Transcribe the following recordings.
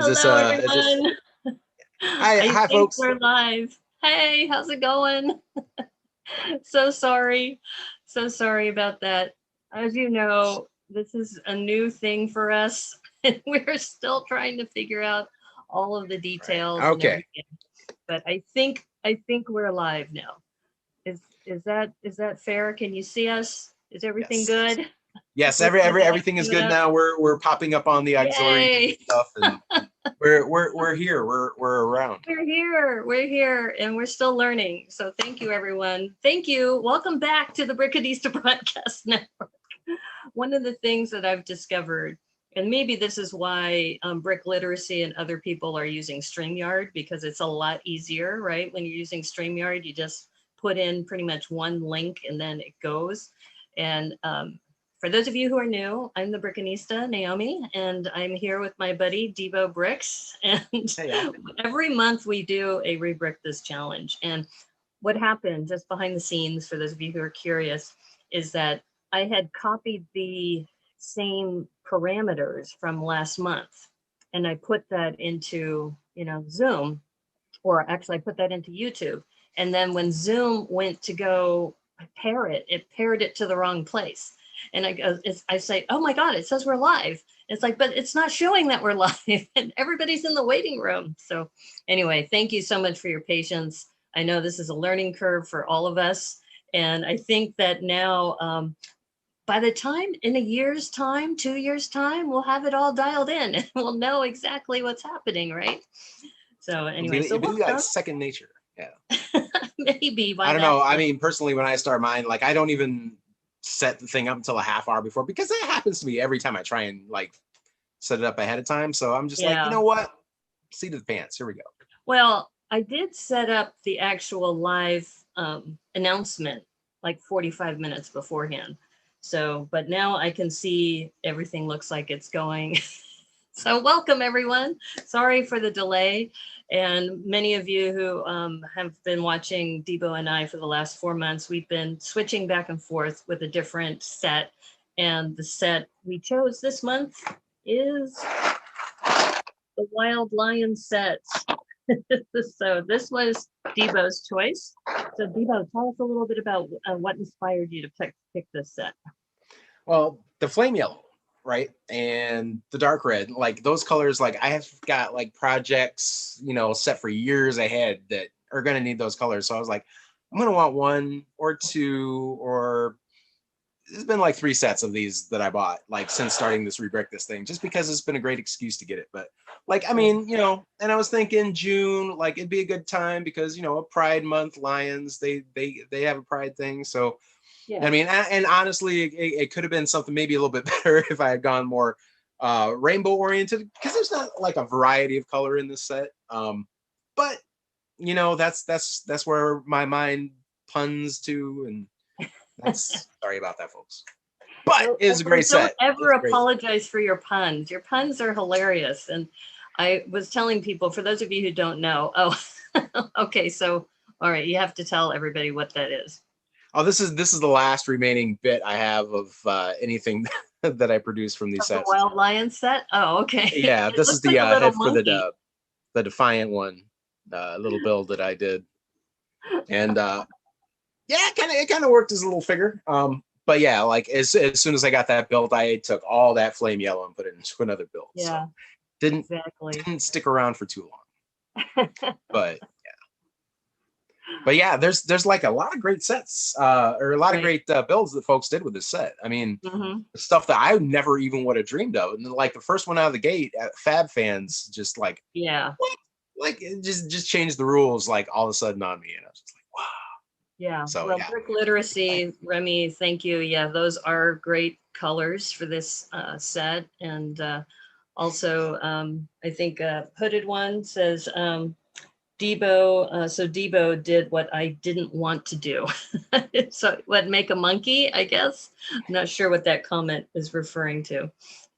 Is this Hello, is this everyone. I hi think folks. we're live. Hey, how's it going? So sorry. So sorry about that. As you know, this is a new thing for us, and we're still trying to figure out all of the Right. details and Okay. everything. But I think we're live now. Is that fair? Can you see us? Is everything Yes. good? Yes, With the everything is good setup? now. We're popping up on the auxiliary Yay! stuff, and we're here. We're around. We're here, and we're still learning. So thank you, everyone. Thank you. Welcome back to the Brickanista Broadcast Network. One of the things that I've discovered, and maybe this is why Brick Literacy and other people are using StreamYard, because it's a lot easier, right? When you're using StreamYard, you just put in pretty much one link and then it goes. And for those of you who are new, I'm the Brickanista, Naomi, and I'm here with my buddy, Debo Bricks. And Hey, y'all. every month we do a Rebrick This challenge. And what happened just behind the scenes, for those of you who are curious, is that I had copied the same parameters from last month. And I put that into, Zoom, or actually I put that into YouTube. And then when Zoom went to go pair it, it paired it to the wrong place. And I say, oh my God, it says we're live. It's like, but it's not showing that we're live and everybody's in the waiting room. So anyway, thank you so much for your patience. I know this is a learning curve for all of us. And I think that now, by the time in a year's time, 2 years time, we'll have it all dialed in and we'll know exactly what's happening, right? So anyway, so It'd be like welcome. second nature. Yeah. Maybe I by don't that know. I time. mean, personally, when I start mine, like I don't even set the thing up until a half hour before, because that happens to me every time I try and like set it up ahead of time. So I'm just like, you Yeah. know what? Seat of the pants. Here we go. Well, I did set up the actual live announcement like 45 minutes beforehand. So, but now I can see everything looks like it's going. So welcome everyone. Sorry for the delay. And many of you who have been watching Debo and I for the last 4 months, we've been switching back and forth with a different set. And the set we chose this month is the Wild Lion set. So this was Debo's choice. So Debo, tell us a little bit about what inspired you to pick this set. Well, the flame yellow, right, and the dark red, like those colors, like I have got like projects, set for years ahead that are going to need those colors. So I was like, I'm going to want one or two, or there's been like 3 sets of these that I bought like since starting this Rebrick This thing, just because it's been a great excuse to get it. But like, I mean, and I was thinking June, like it'd be a good time because, a Pride Month, Lions, they have a Pride thing. So Yeah. I mean, and honestly, it could have been something maybe a little bit better if I had gone more rainbow oriented, because there's not like a variety of color in this set. But that's where my mind puns to, and that's sorry about that, folks. But it's a great Don't set. ever It's great. apologize for your puns. Your puns are hilarious. And I was telling people, for those of you who don't know, okay, so all right, you have to tell everybody what that is. Oh, this is the last remaining bit I have of anything that I produced from these Of the sets. Wild Lion set? Oh, okay. Yeah, It this is looks the like a little head for monkey. the Defiant one, little build that I did, and yeah, it kind of worked as a little figure. But yeah, like as soon as I got that build, I took all that flame yellow and put it into another build. Yeah, So didn't stick around for too long. But yeah, there's like a lot of great sets, or a lot of great builds that folks did with this set. I mean, stuff that I never even would have dreamed of. And like the first one out of the gate, Fab fans just like, what? Like it just changed the rules like all of a sudden on me, and I was just like, wow. Yeah. So well, Brick Literacy, Remy, thank you. Yeah, those are great colors for this set. And also, I think Hooded One says, Debo, so Debo did what I didn't want to do. So what, make a monkey, I guess? I'm not sure what that comment is referring to.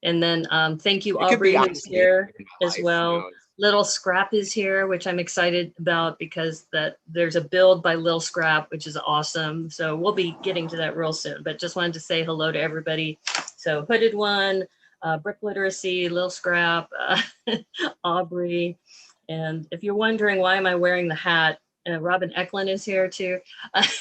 And then thank you, Aubrey, who's here as well. Little Scrap is here, which I'm excited about because there's a build by Lil Scrap, which is awesome. So we'll be getting to that real soon, but just wanted to say hello to everybody. So Hooded One, Brick Literacy, Lil Scrap, Aubrey. And if you're wondering why am I wearing the hat, Robin Eklund is here too,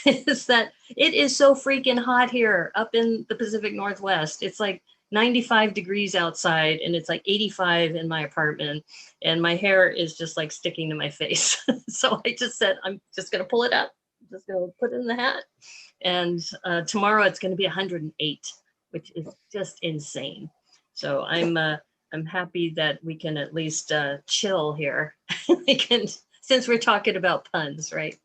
is that it is so freaking hot here up in the Pacific Northwest. It's like 95 degrees outside and it's like 85 in my apartment and my hair is just like sticking to my face. So I just said, I'm just going to pull it up. I'm just going to put it in the hat. And tomorrow it's going to be 108, which is just insane. So I'm happy that we can at least chill here. We can, since we're talking about puns, right?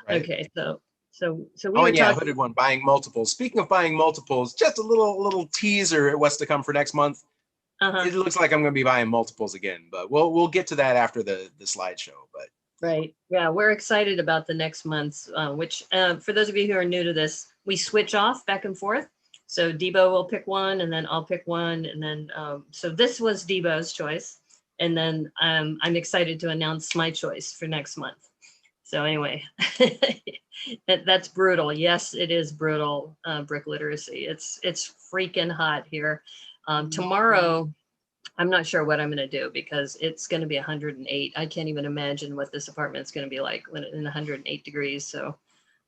Okay, so we Oh, were and yeah, talking. Hooded One buying multiples. Speaking of buying multiples, just a little teaser at what's to come for next month. It looks like I'm going to be buying multiples again, but we'll get to that after the slideshow. But right, yeah, we're excited about the next month's, which for those of you who are new to this, we switch off back and forth. So Debo will pick one, and then I'll pick one, and then so this was Debo's choice, and then I'm excited to announce my choice for next month. So anyway, that's brutal. Yes, it is brutal. Brick Literacy. It's freaking hot here. Tomorrow, I'm not sure what I'm going to do because it's going to be 108. I can't even imagine what this apartment's going to be like when in 108 degrees. So,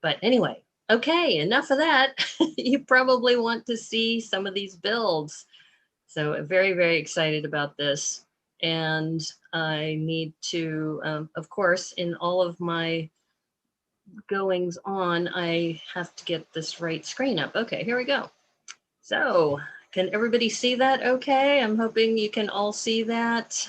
but anyway, okay, enough of that. You probably want to see some of these builds. So very, very excited about this. And I need to, of course, in all of my goings on, I have to get this right screen up. Okay, here we go. So can everybody see that okay? I'm hoping you can all see that.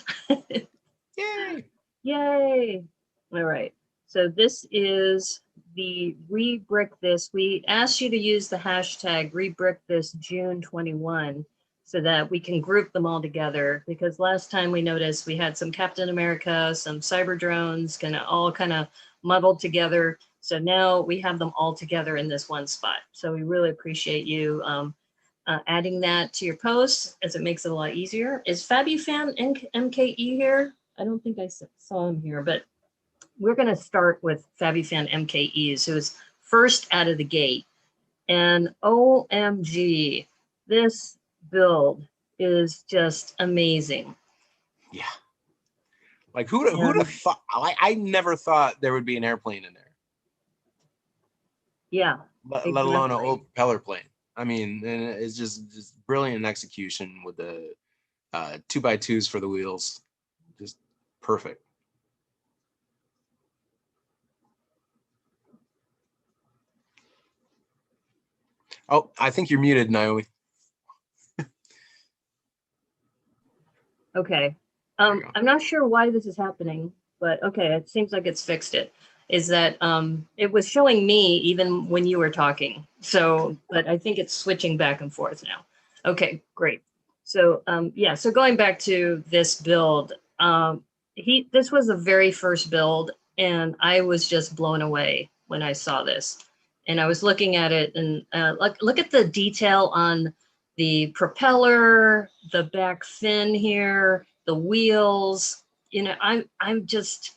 yay! Yay! All right. So this is the rebrick this. We asked you to use the hashtag rebrick this June 21 so that we can group them all together because last time we noticed we had some Captain America, some cyber drones, all kind of muddled together. So now we have them all together in this one spot. So we really appreciate you adding that to your posts as it makes it a lot easier. Is FabuFan MKE here? I don't think I saw him here, but we're going to start with FabuFan MKEs, who is first out of the gate. And OMG, this build is just amazing. Yeah. Like who'd have thought? I never thought there would be an airplane in there. Yeah. Let alone an old propeller plane. I mean, it's just brilliant execution with the 2x2s for the wheels. Just perfect. Oh, I think you're muted, Naomi. Okay. I'm not sure why this is happening, but okay, it seems like it's fixed it. Is that it was showing me even when you were talking. So, but I think it's switching back and forth now. Okay, great. So yeah, so going back to this build, this was the very first build and I was just blown away when I saw this. And I was looking at it and look at the detail on the propeller, the back fin here, the wheels. You know, I'm just,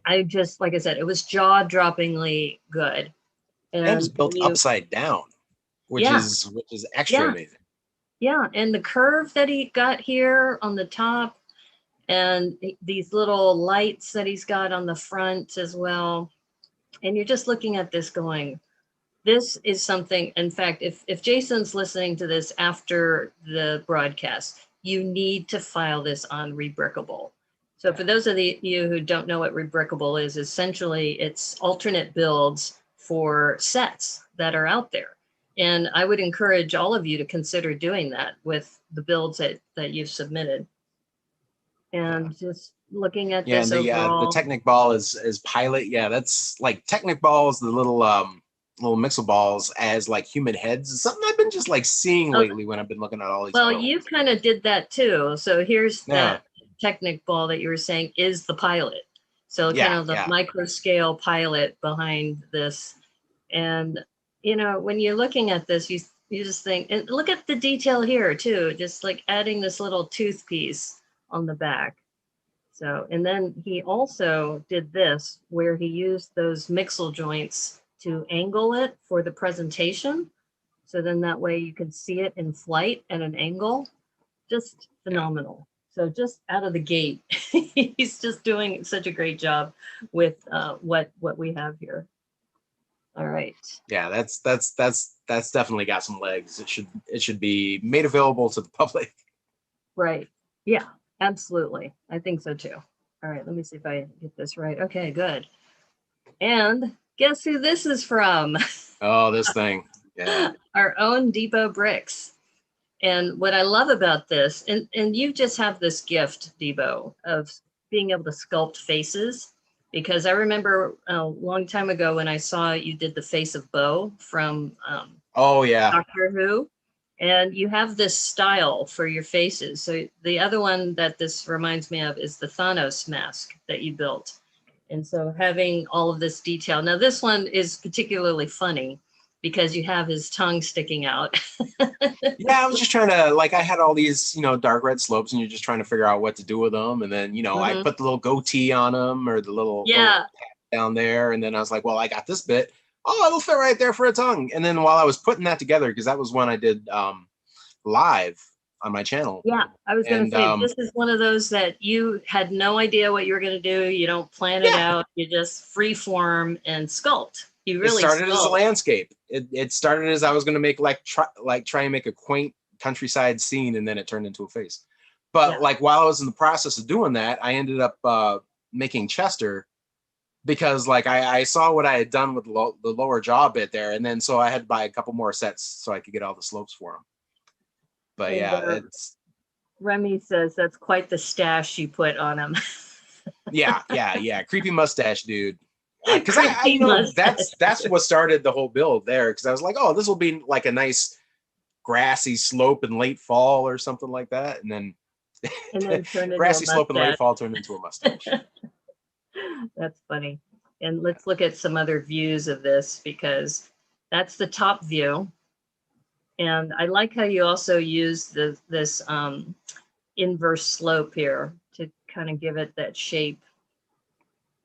I just, like I said, it was jaw-droppingly good. And it was built upside down, which is extra amazing. Yeah, and the curve that he got here on the top, and these little lights that he's got on the front as well. And you're just looking at this going, this is something, in fact, if Jason's listening to this after the broadcast, you need to file this on Rebrickable. So for those of you who don't know what Rebrickable is, essentially it's alternate builds for sets that are out there. And I would encourage all of you to consider doing that with the builds that you've submitted. And just looking at this overall. The Technic ball is pilot. Yeah, that's like Technic ball is the little mixel balls as like human heads. It's something I've been just like seeing lately when I've been looking at all these. Well, you kind of did that too. So here's that Technic ball that you were saying is the pilot. So kind of the micro scale pilot behind this. And you know, when you're looking at this, you just think, and look at the detail here too, just like adding this little tooth piece on the back. So, and then he also did this where he used those mixel joints to angle it for the presentation. So then that way you can see it in flight at an angle. Just phenomenal. So just out of the gate, he's just doing such a great job with what we have here. All right. Yeah, that's definitely got some legs. It should be made available to the public. Right. Yeah, absolutely. I think so too. All right, let me see if I get this right. Okay, good. And guess who this is from? Oh, this thing. Yeah. Our own Depot Bricks. And what I love about this, and you just have this gift, Debo, of being able to sculpt faces. Because I remember a long time ago when I saw you did the face of Bo from Oh yeah. Doctor Who, and you have this style for your faces. So the other one that this reminds me of is the Thanos mask that you built. And so having all of this detail. Now this one is particularly funny because you have his tongue sticking out. Yeah, I was just trying to, like, I had all these, dark red slopes, and you're just trying to figure out what to do with them. And then, I put the little goatee on them, or the little hat down there. And then I was like, well, I got this bit. Oh, it'll fit right there for a tongue. And then while I was putting that together, because that was when I did live on my channel. Yeah, I was going to say, this is one of those that you had no idea what you were going to do. You don't plan it out. You just free form and sculpt. You really started as a landscape. It started as I was going to make try and make a quaint countryside scene, and then it turned into a face. But like while I was in the process of doing that, I ended up making Chester, because like I saw what I had done with the lower jaw bit there, and then so I had to buy a couple more sets so I could get all the slopes for him. But it's Remy says that's quite the stash you put on him. yeah, creepy mustache dude. Because I know that's what started the whole build there. Because I was like, oh, this will be like a nice grassy slope in late fall or something like that, and then grassy slope in late fall turned into a mustache. That's funny. And let's look at some other views of this, because that's the top view. And I like how you also use this inverse slope here to kind of give it that shape.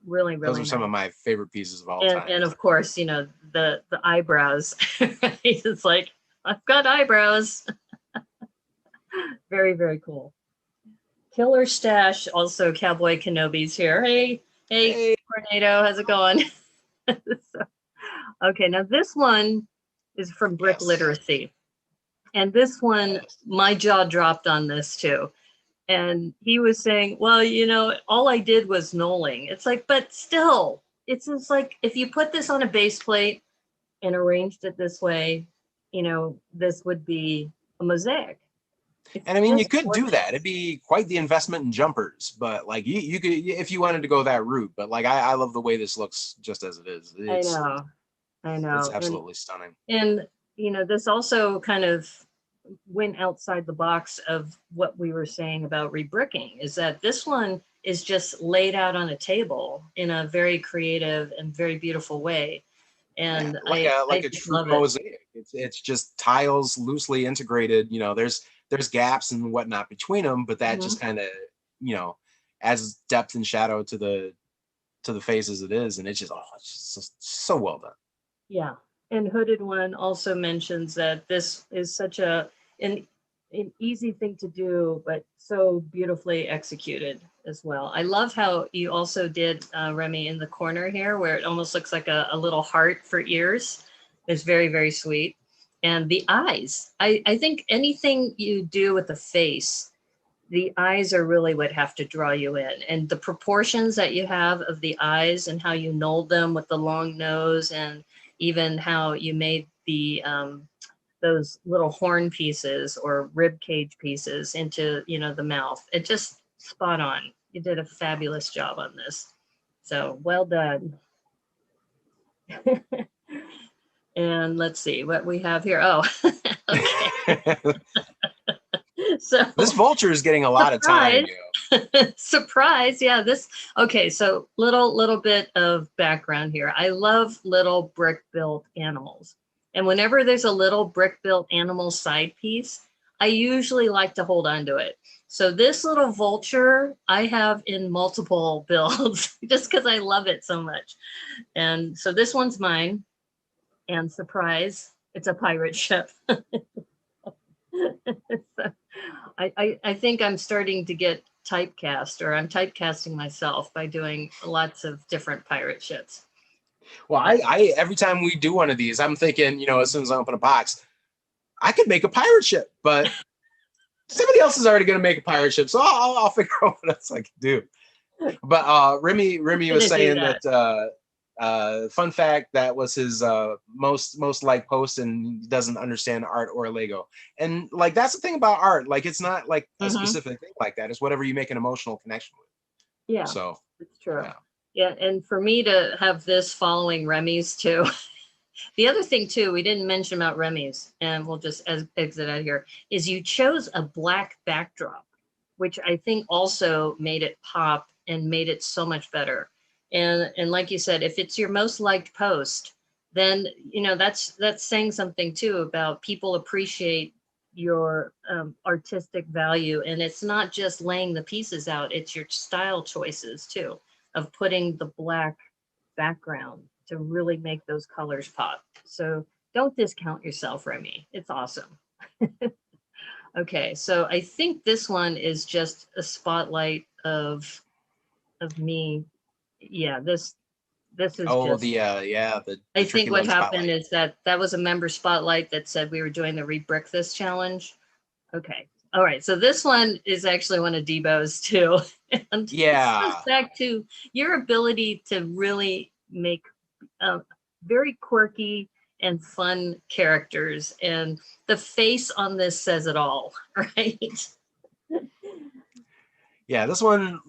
Really those are some of my favorite pieces of all time. And of course, the eyebrows. Right? It's like, I've got eyebrows. Very, very cool. Killer stash. Also, Cowboy Kenobi's here. Hey, Tornado, how's it going? Okay, now this one is from Brick Literacy. And this one, my jaw dropped on this too. And he was saying, well, all I did was knolling. It's like, but still, it's just like, if you put this on a base plate and arranged it this way, this would be a mosaic. And I mean, you could do that. It'd be quite the investment in jumpers, but like you could, if you wanted to go that route. But like, I love the way this looks just as it is. I know. It's absolutely stunning. And, this also kind of went outside the box of what we were saying about rebricking, is that this one is just laid out on a table in a very creative and very beautiful way. And like a true mosaic. It's just tiles loosely integrated. There's gaps and whatnot between them, but that just kind of adds depth and shadow to the face as it is, and it's just so well done. Yeah. And Hooded One also mentions that this is such an easy thing to do, but so beautifully executed as well. I love how you also did, Remy, in the corner here, where it almost looks like a little heart for ears. It's very, very sweet. And the eyes, I think anything you do with the face, the eyes are really what have to draw you in. And the proportions that you have of the eyes and how you knolled them with the long nose, and even how you made the those little horn pieces or rib cage pieces into the mouth. It just spot on. You did a fabulous job on this. So well done. And let's see what we have here. Oh, okay. So this vulture is getting a lot of time. Surprise. Yeah, okay, so little bit of background here. I love little brick built animals. And whenever there's a little brick built animal side piece, I usually like to hold on to it. So this little vulture I have in multiple builds just because I love it so much. And so this one's mine. And surprise, It's a pirate ship. I think I'm starting to get typecast, or I'm typecasting myself by doing lots of different pirate ships. Well, I every time we do one of these, I'm thinking, you know, as soon as I open a box, I could make a pirate ship, but somebody else is already going to make a pirate ship, so I'll figure out what else I can do. But Remy was saying that fun fact, that was his most liked post, and he doesn't understand art or Lego. And like that's the thing about art, like it's not like a specific thing like that. It's whatever you make an emotional connection with. Yeah, so it's true. Yeah, and for me to have this following Remy's too. The other thing too, we didn't mention about Remy's, and we'll just exit out here, is you chose a black backdrop, which I think also made it pop and made it so much better. And like you said, if it's your most liked post, then you know that's saying something too about people appreciate your artistic value. And it's not just laying the pieces out, it's your style choices too, of putting the black background to really make those colors pop. So don't discount yourself, Remy. It's awesome. Okay, so I think this one is just a spotlight of me. Yeah, this is just the I tricky think what little happened spotlight. is that was a member spotlight that said we were doing the Rebrick This challenge. Okay. All right. So this one is actually one of Debo's too. And this goes back to your ability to really make very quirky and fun characters. And the face on this says it all, right? Yeah, this one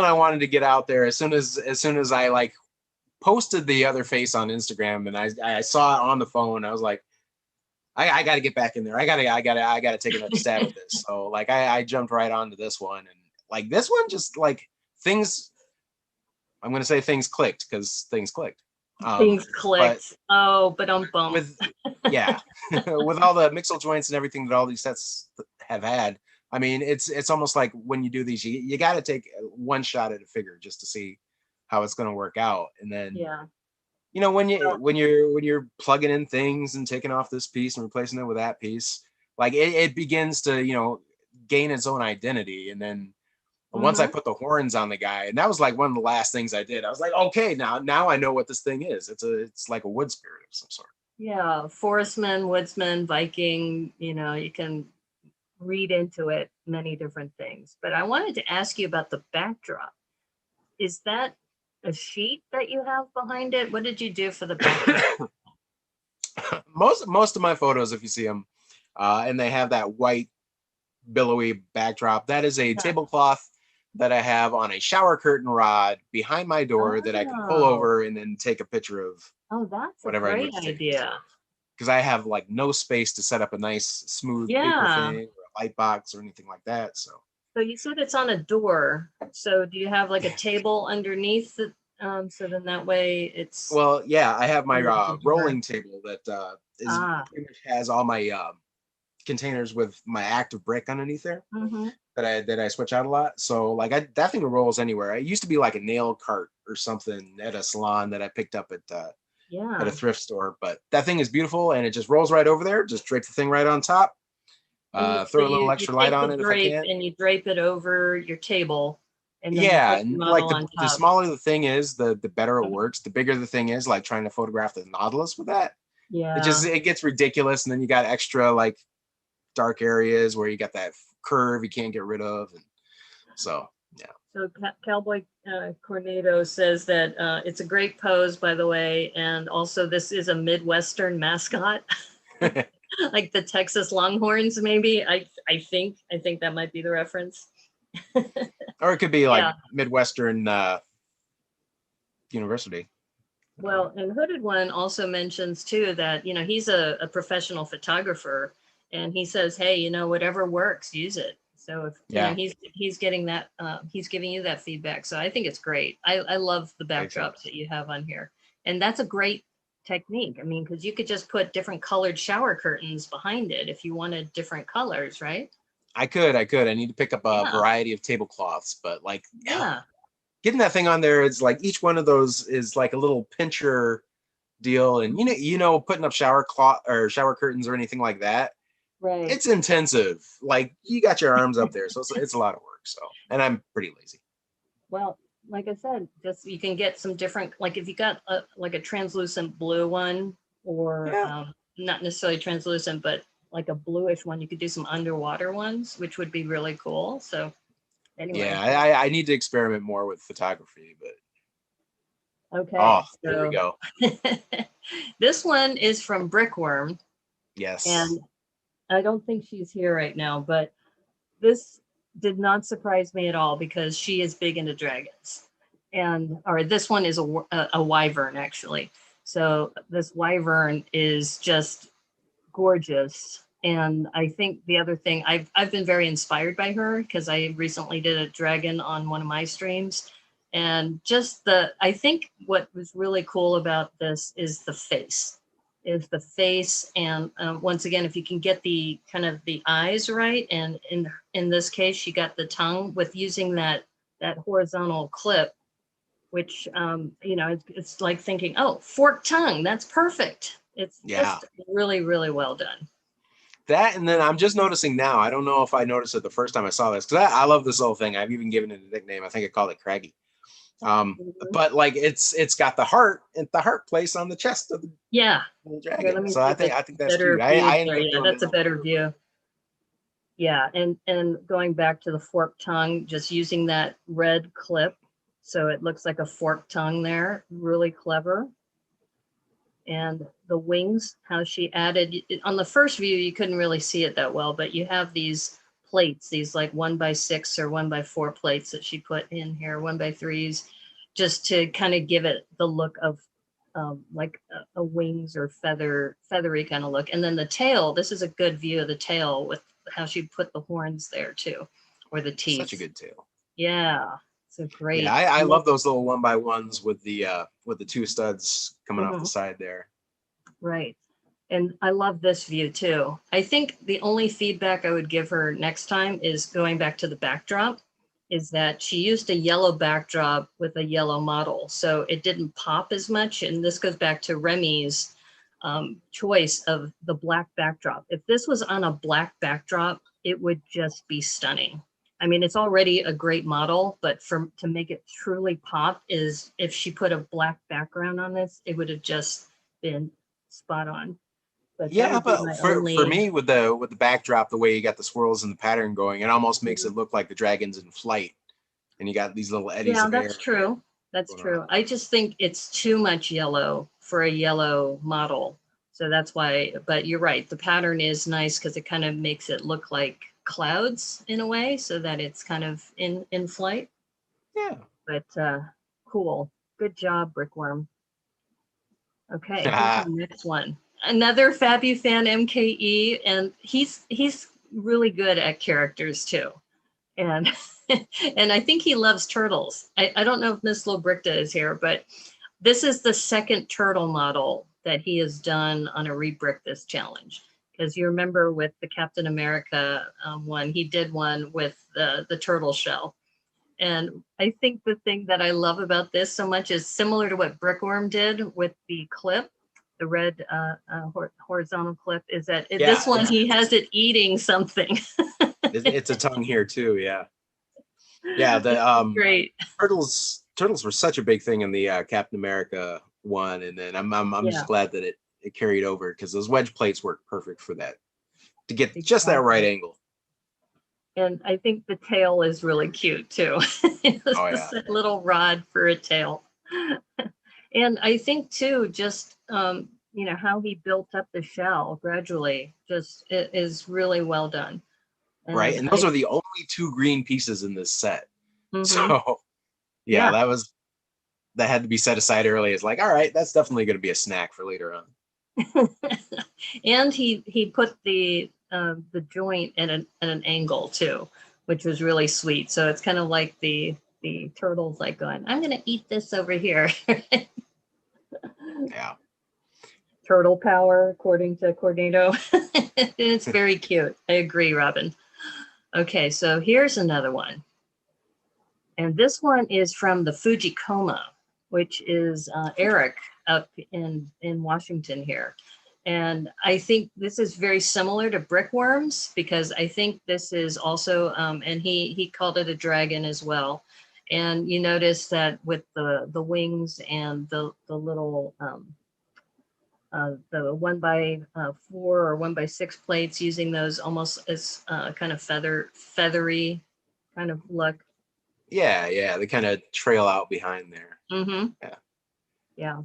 I wanted to get out there as soon as I like posted the other face on Instagram, and I saw it on the phone. I was like, I got to get back in there. I gotta take another stab at this. So like I jumped right onto this one, and like this one just like things. I'm gonna say things clicked because things clicked. Things clicked. But with with all the mixel joints and everything that all these sets have had. I mean, it's almost like when you do these, you got to take one shot at a figure just to see how it's going to work out, and then you know when you're plugging in things and taking off this piece and replacing it with that piece, like it begins to gain its own identity. And then once I put the horns on the guy, and that was like one of the last things I did, I was like, okay, now I know what this thing is. It's like a wood spirit of some sort. Yeah, forestman, woodsman, Viking, you can read into it many different things. But I wanted to ask you about the backdrop. Is that a sheet that you have behind it? What did you do for the backdrop? most of my photos, if you see them, and they have that white billowy backdrop, that is a tablecloth that I have on a shower curtain rod behind my door that I can pull over and then take a picture of. Oh, that's whatever a great idea. Because I have like no space to set up a nice smooth paper thing or a light box or anything like that. So you said it's on a door. So do you have like a table underneath it? So then that way it's. Well, yeah, I have my rolling table that pretty much has all my containers with my active brick underneath there that I switch out a lot. So like that thing rolls anywhere. It used to be like a nail cart or something at a salon that I picked up at a thrift store, but that thing is beautiful and it just rolls right over there. Just drape the thing right on top. Throw a little extra light on it if I can. And you drape it over your table. And and like the smaller the thing is, the better it works. The bigger the thing is, like trying to photograph the Nautilus with that, it gets ridiculous. And then you got extra like dark areas where you got that curve you can't get rid of, and so yeah. So Cowboy Cornado says that it's a great pose, by the way, and also this is a Midwestern mascot, like the Texas Longhorns. Maybe I think that might be the reference. Or it could be like Midwestern University. Well, and Hooded One also mentions too that he's a professional photographer, and he says, hey, whatever works, use it. So if he's getting that, he's giving you that feedback. So I think it's great. I love the backdrops that you have on here, and that's a great technique. I mean, because you could just put different colored shower curtains behind it if you wanted different colors, right? I could. I need to pick up a variety of tablecloths, but like getting that thing on there, it's like each one of those is like a little pincher deal. And putting up shower cloth or shower curtains or anything like that, Right. it's intensive. Like you got your arms up there, so it's a lot of work. So, and I'm pretty lazy. Well, like I said, just you can get some different, like if you got like a translucent blue one, or Yeah. not necessarily translucent, but like a bluish one, you could do some underwater ones, which would be really cool. So anyway. Yeah, I need to experiment more with photography, but Okay, here we so go. this one is from Brickworm, Yes. and I don't think she's here right now, but this did not surprise me at all because she is big into dragons. Or this one is a wyvern, actually. So this wyvern is just gorgeous. And I think the other thing, I've been very inspired by her because I recently did a dragon on one of my streams. And just I think what was really cool about this is the face. And once again, if you can get the kind of the eyes right, and in this case, she got the tongue with using that horizontal clip, which it's like thinking, oh, forked tongue, that's perfect. It's Yeah. just really, really well done. That, and then I'm just noticing now. I don't know if I noticed it the first time I saw this, because I love this little thing. I've even given it a nickname. I think I called it Craggy. But like it's got the heart and the heart place on the chest of the Yeah. dragon. Here, let me So see I if think it's that's better cute. view I there. enjoy Yeah, doing that's it. a better view. Yeah, and going back to the forked tongue, just using that red clip, so it looks like a forked tongue there. Really clever. And the wings, how she added on the first view, you couldn't really see it that well, but you have these plates, these like 1x6 or 1x4 plates that she put in here, 1x3s, just to kind of give it the look of like a wings or feathery kind of look. And then the tail, this is a good view of the tail with how she put the horns there too, or the teeth. Such a good tail. Yeah, so great. Yeah, I love those little 1x1s with the two studs coming off the Mhm. side there. Right. And I love this view too. I think the only feedback I would give her next time is going back to the backdrop, is that she used a yellow backdrop with a yellow model. So it didn't pop as much. And this goes back to Remy's choice of the black backdrop. If this was on a black backdrop, it would just be stunning. I mean, it's already a great model, but to make it truly pop is if she put a black background on this, it would have just been spot on. But that Yeah, would be but my for only. me with the backdrop, the way you got the swirls and the pattern going, it almost makes Mhm. it look like the dragon's in flight, and you got these little eddies Yeah, of air that's true. That's going true. on. I just think it's too much yellow for a yellow model. So that's why, but you're right. The pattern is nice because it kind of makes it look like clouds in a way, so that it's kind of in flight. Yeah. But cool. Good job, Brickworm. Okay, here's the next one. Another Fabufan MKE, and he's really good at characters too. And and I think he loves turtles. I don't know if Miss Lobricta is here, but this is the second turtle model that he has done on a Rebrick This challenge. Because you remember with the Captain America one, he did one with the turtle shell. And I think the thing that I love about this so much is similar to what Brickworm did with the clip, the red horizontal clip, is that this one, he has it eating something. It's a tongue here too. Yeah. Yeah. The Great. turtles were such a big thing in the Captain America one, and then I'm just glad that it carried over because those wedge plates work perfect for that, to get just that right angle. And I think the tail is really cute too. It's just a little rod for a tail. And I think too, just how he built up the shell gradually, just it is really well done. Right, and those are the only two green pieces in this set. So yeah, that had to be set aside early. It's like, all right, that's definitely going to be a snack for later on. And he put the joint at an angle too, which was really sweet. So it's kind of like the turtle's like going, I'm gonna eat this over here. Yeah. Turtle power, according to Cornado. It's very cute. I agree, Robin. Okay, so here's another one. And this one is from the Fujikoma, which is Eric up in Washington here. And I think this is very similar to brickworms, because I think this is also, and he called it a dragon as well. And you notice that with the wings and the little, the 1x4 or 1x6 plates, using those almost as kind of feathery kind of look. Yeah, they kind of trail out behind there. Mm-hmm. Yeah.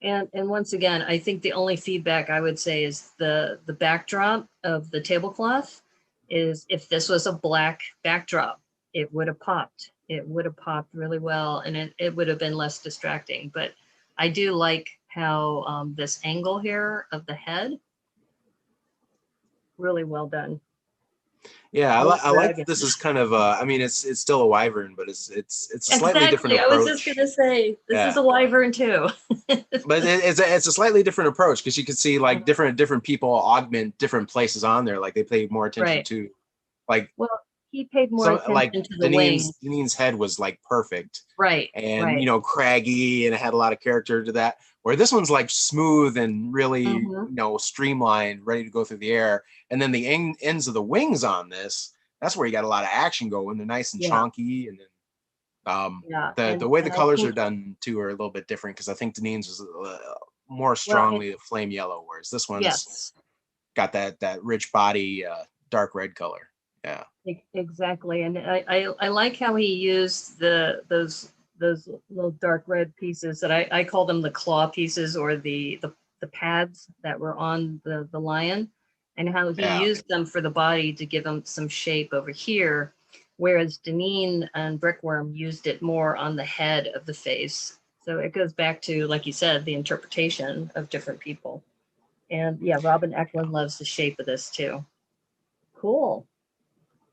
And once again, I think the only feedback I would say is the backdrop of the tablecloth is, if this was a black backdrop, it would have popped. It would have popped really well, and it would have been less distracting. But I do like how this angle here of the head, really well done. Yeah, I like that this is kind of I mean, it's still a wyvern, but it's a slightly different Exactly. I was just approach. gonna say this is a wyvern too. But it's a slightly different approach, because you can see like different people augment different places on there. Like they pay more attention Right. to, like, Well, he paid more so attention like to the wing. Deneen's head was like perfect, Right. and Right. you know, craggy, and it had a lot of character to that. Where this one's like smooth and really you know, streamlined, ready to go through the air. And then the ends of the wings on this, that's where you got a lot of action going. They're nice and chonky, and then the way the colors are done too are a little bit different, because I think Deneen's was more strongly a flame yellow, whereas this one's got that rich body dark red color. Yeah, exactly. And I like how he used those little dark red pieces that I call them the claw pieces, or the pads that were on the lion, and how he used them for the body to give him some shape over here, whereas Deneen and Brickworm used it more on the head of the face. So it goes back to, like you said, the interpretation of different people. And yeah, Robin Eklund loves the shape of this too. Cool.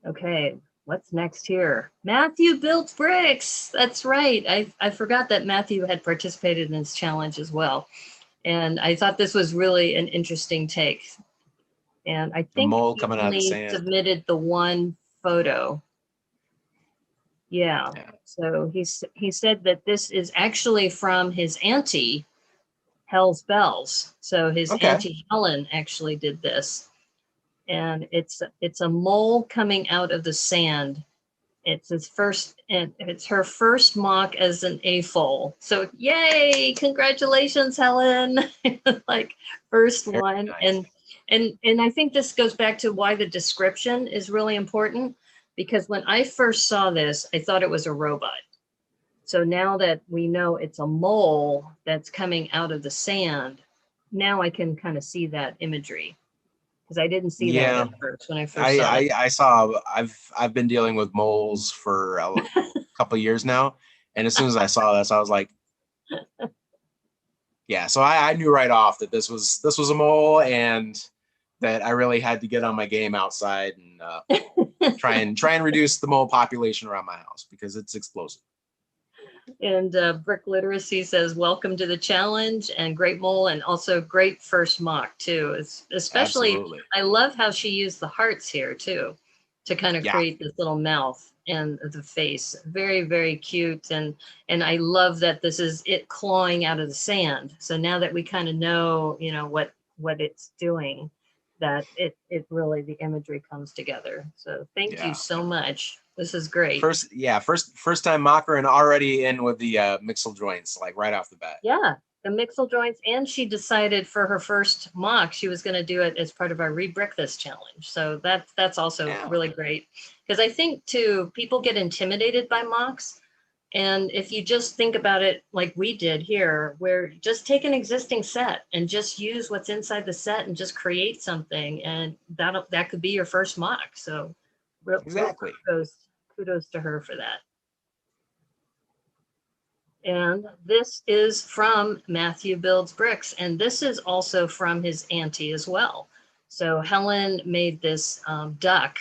Okay, what's next here? Matthew built bricks. That's right. I forgot that Matthew had participated in this challenge as well. And I thought this was really an interesting take. And I think the mole he coming out of the only sand. submitted the one photo. Yeah. So he said that this is actually from his auntie, Hell's Bells. So his auntie Helen actually did this. And it's a mole coming out of the sand. It's his first, and it's her first mock as an AFOL. So yay, congratulations, Helen. Like, first one. Nice. And I think this goes back to why the description is really important, because when I first saw this, I thought it was a robot. So now that we know it's a mole that's coming out of the sand, now I can kind of see that imagery, because I didn't see that at first when I first saw it. I saw. I've been dealing with moles for a couple of years now, and as soon as I saw this, I was like, yeah. So I knew right off that this was a mole, and that I really had to get on my game outside and try and reduce the mole population around my house, because it's explosive. And Brick Literacy says, welcome to the challenge, and great mole, and also great first mock too. It's especially, absolutely. I love how she used the hearts here too, to kind of create this little mouth and the face. Very, very cute. And I love that this is it clawing out of the sand. So now that we kind of know, you know, what it's doing, that it really, the imagery comes together. So thank you so much. This is great. First time mocker, and already in with the mixel joints, like right off the bat. Yeah, the mixel joints, and she decided for her first mock she was going to do it as part of our Rebrick This challenge. So that's also really great, because I think too, people get intimidated by mocks, and if you just think about it like we did here, where just take an existing set and just use what's inside the set and just create something, and that could be your first mock. So exactly. Kudos to her for that. And this is from Matthew Builds Bricks, and this is also from his auntie as well. So Helen made this duck.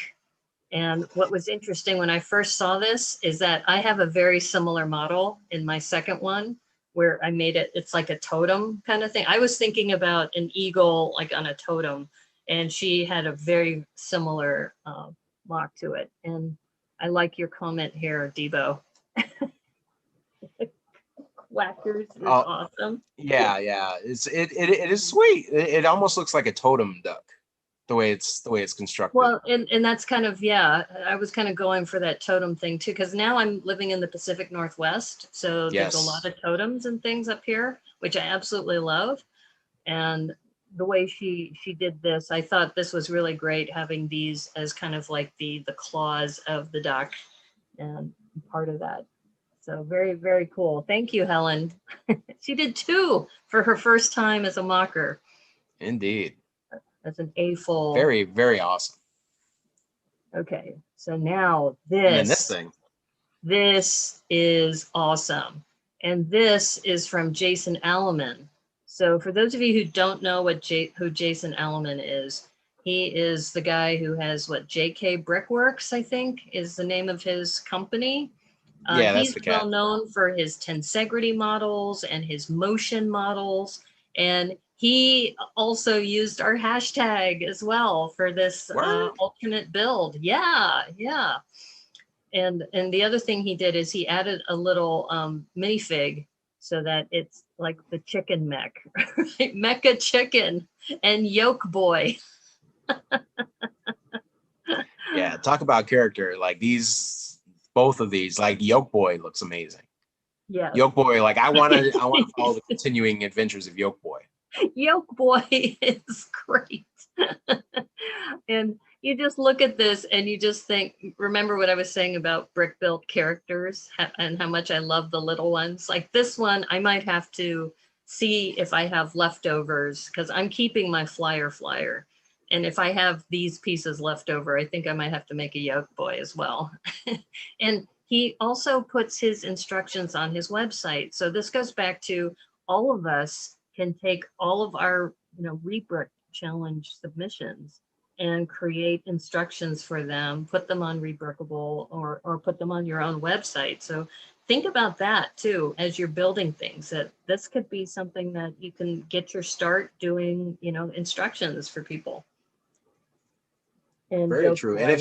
And what was interesting when I first saw this is that I have a very similar model in my second one, where I made it, it's like a totem kind of thing. I was thinking about an eagle like on a totem, and she had a very similar mock to it. And I like your comment here, Debo. whackers is Oh, awesome. yeah, yeah. It is sweet. It almost looks like a totem duck, the way it's constructed. Well, and that's kind of, yeah, I was kind of going for that totem thing too, because now I'm living in the Pacific Northwest. So there's a lot Yes. of totems and things up here, which I absolutely love. And the way she did this, I thought this was really great, having these as kind of like the claws of the duck and part of that. So very, very cool. Thank you, Helen. She did two for her first time as a mocker, Indeed. as an A full. Very, very awesome. Okay, so now And then this this. thing. This is awesome. And this is from Jason Alleman. So for those of you who don't know who Jason Alleman is, he is the guy who has what, JK Brickworks, I think, is the name of his company. Yeah, that's He's the cat. well known for his tensegrity models and his motion models. And he also used our hashtag as well for this alternate build. Yeah, yeah. And the other thing he did is he added a little minifig so that it's like the chicken mech, right? Mecha chicken and yolk boy. Yeah, talk about character. Like both of these, like Yoke Boy looks amazing. Yeah. Yoke Boy, like I want to follow the continuing adventures of Yoke Boy. Yoke boy is great. And you just look at this and you just think, remember what I was saying about brick built characters and how much I love the little ones. Like this one, I might have to see if I have leftovers, because I'm keeping my flyer. And if I have these pieces left over, I think I might have to make a yoke boy as well. And he also puts his instructions on his website. So this goes back to all of us can take all of our, rebrick challenge submissions and create instructions for them, put them on Rebrickable or put them on your own website. So think about that too, as you're building things, that this could be something that you can get your start doing, instructions for people. And very true. And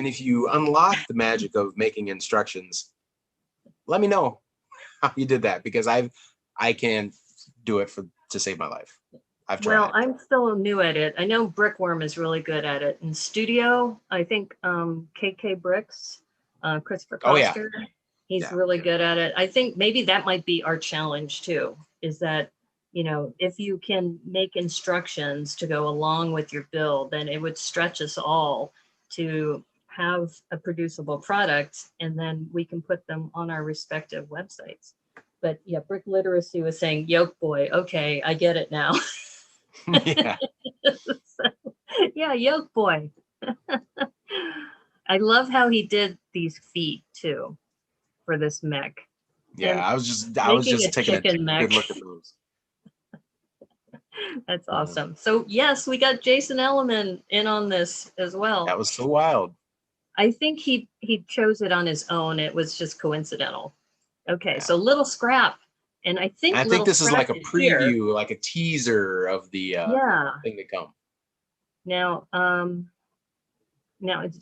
if you unlock the magic of making instructions, let me know how you did that, because I can't do it to save my life. I've tried. Well, I'm still new at it. I know Brickworm is really good at it. In Studio, I think KK Bricks, Christopher Coster, he's really good at it. I think maybe that might be our challenge too, is that, if you can make instructions to go along with your build, then it would stretch us all to have a producible product, and then we can put them on our respective websites. But yeah, Brick Literacy was saying, yoke boy. Okay, I get it now. Yeah. So, yeah, yoke boy. I love how he did these feet too for this mech. Yeah, and I was just taking a good look at those. That's awesome. So yes, we got Jason Alleman in on this as well. That was so wild. I think he chose it on his own. It was just coincidental. Okay, so Little Scrap. And I think this is like a preview, like a teaser of the thing to come. Now,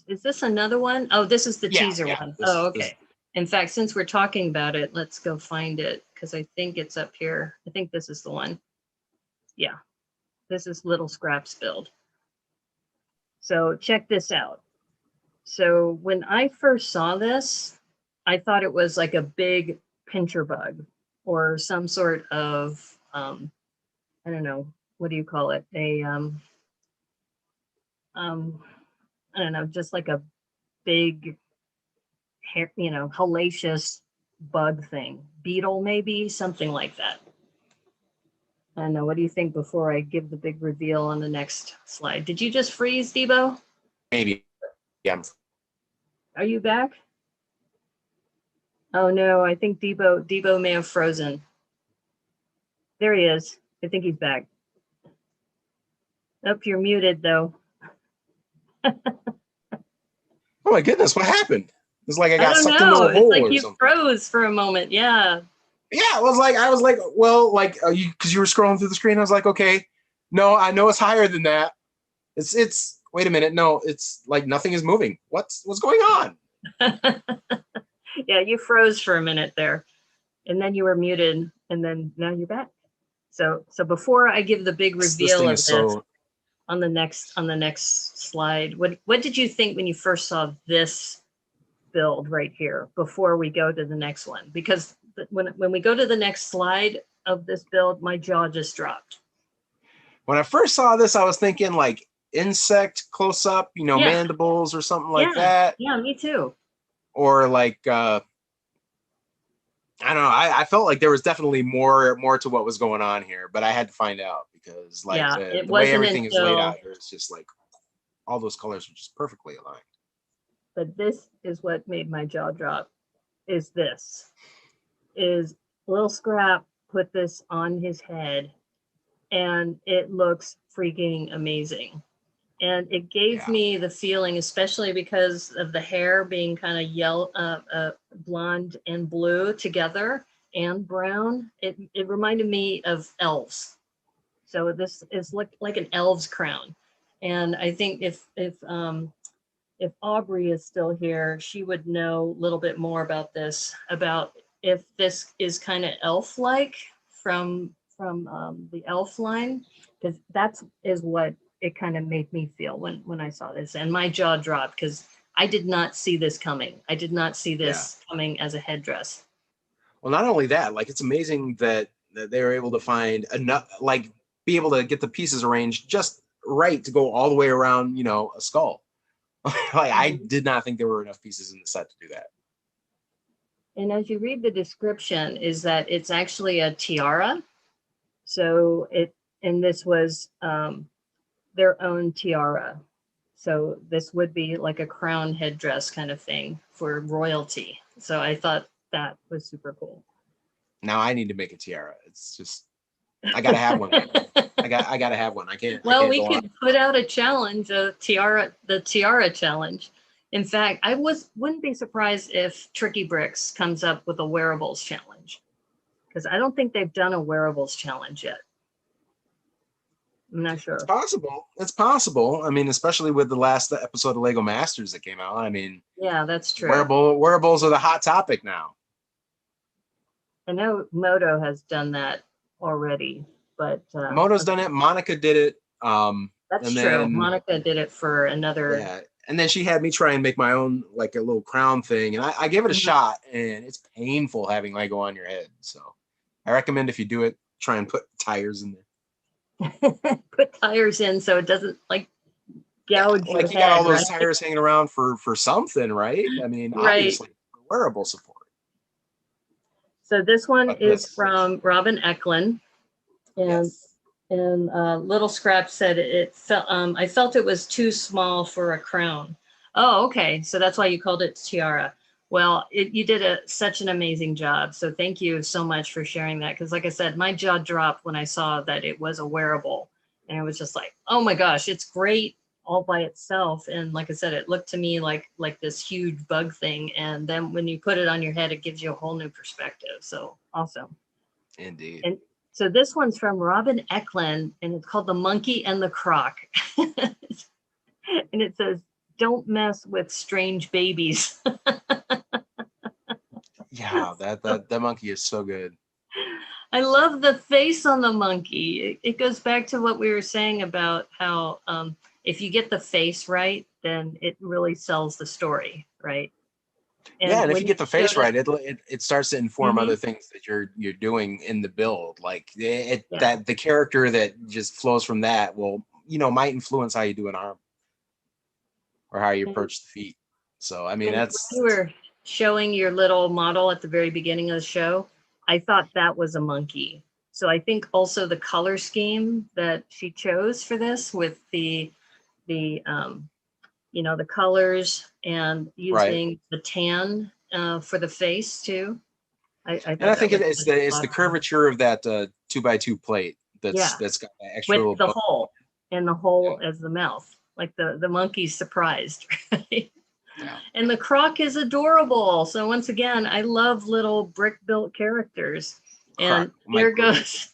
is this another one? Oh, this is the teaser one. Okay. In fact, since we're talking about it, let's go find it, because I think it's up here. I think this is the one. Yeah, this is Little Scrap's build. So check this out. So when I first saw this, I thought it was like a big pincher bug or some sort of, I don't know, what do you call it? I don't know, just like a big, hellacious bug thing. Beetle, maybe, something like that. I don't know. What do you think before I give the big reveal on the next slide? Did you just freeze, Debo? Maybe. Yeah. Are you back? Oh no, I think Debo may have frozen. There he is. I think he's back. Oh, you're muted though. Oh my goodness, what happened? It's like I got sucked into a hole. It's like you froze for a moment. Yeah. Yeah, I was like, well, like because you were scrolling through the screen. I was like, okay, no, I know it's higher than that. It's wait a minute, no, it's like nothing is moving. What's going on? Yeah, you froze for a minute there. and then you were muted, and then now you're back. So before I give the big This reveal thing of is this so. on the next slide, what did you think when you first saw this build right here before we go to the next one? Because when we go to the next slide of this build, my jaw just dropped. When I first saw this, I was thinking like insect close up, you know, Yeah. mandibles or something like that. Yeah, me too. Or like I don't know. I felt like there was definitely more to what was going on here, but I had to find out because like Yeah, the it way wasn't everything is laid until, out here, it's just like all those colors are just perfectly aligned. but this is what made my jaw drop, is this. Is Lil Scrap put this on his head, and it looks freaking amazing. And it gave me the feeling, especially because of the hair being kind of yellow, blonde and blue together, and brown. It reminded me of elves. So this is like an elf's crown. And I think if Aubrey is still here, she would know a little bit more about this, about if this is kind of elf-like from the elf line, because that's is what it kind of made me feel when I saw this, and my jaw dropped because I did not see this coming. I did not see this coming as a headdress. Well, not only that, like it's amazing that they were able to find enough, like be able to get the pieces arranged just right to go all the way around, you know, a skull. Like I did not think there were enough pieces in the set to do that. And as you read the description, is that it's actually a tiara. So this was their own tiara. So this would be like a crown headdress kind of thing for royalty. So I thought that was super cool. Now I need to make a tiara. It's just, I gotta have one. I gotta have one. I can't. Well, I can't we go could on. put out a challenge, the tiara challenge. In fact, I wouldn't be surprised if Tricky Bricks comes up with a wearables challenge, because I don't think they've done a wearables challenge yet. I'm not sure. It's possible. It's possible. I mean, especially with the last episode of Lego Masters that came out. I mean, yeah, that's true. Wearables are the hot topic now. I know Moto has done that already, but Moto's done it. Monica did it. That's and true. then, Monica did it for another. Yeah, and then she had me try and make my own like a little crown thing, and I gave it a shot, and it's painful having Lego on your head. So I recommend if you do it, try and put tires in there. Put tires in so it doesn't like gouge your like you head, got all those right? tires hanging around for something, right? I mean, obviously wearable support. So this one is from Robin Eklund, and Little Scrap said it felt. I felt it was too small for a crown. Oh, okay. So that's why you called it tiara. Well, you did such an amazing job. So thank you so much for sharing that. Because like I said, my jaw dropped when I saw that it was a wearable, and it was just like, oh my gosh, it's great all by itself. And like I said, it looked to me like this huge bug thing. And then when you put it on your head, it gives you a whole new perspective. So awesome. Indeed. And so this one's from Robin Eklund, and it's called The Monkey and the Croc. And it says, don't mess with strange babies. Yeah, that monkey is so good. I love the face on the monkey. It goes back to what we were saying about how if you get the face right, then it really sells the story, right? And if you get the face right, it starts to inform other things that you're doing in the build. Like that the character that just flows from that will, might influence how you do an arm or how you approach the feet. So I mean, that's when you were showing your little model at the very beginning of the show, I thought that was a monkey. So I think also the color scheme that she chose for this with the colors and using the tan for the face too. I think it's the curvature of that 2x2 plate that's got that extra with the hole and the hole as the mouth, like the monkey's surprised, right? Yeah. And the croc is adorable. So once again, I love little brick built characters. And here comes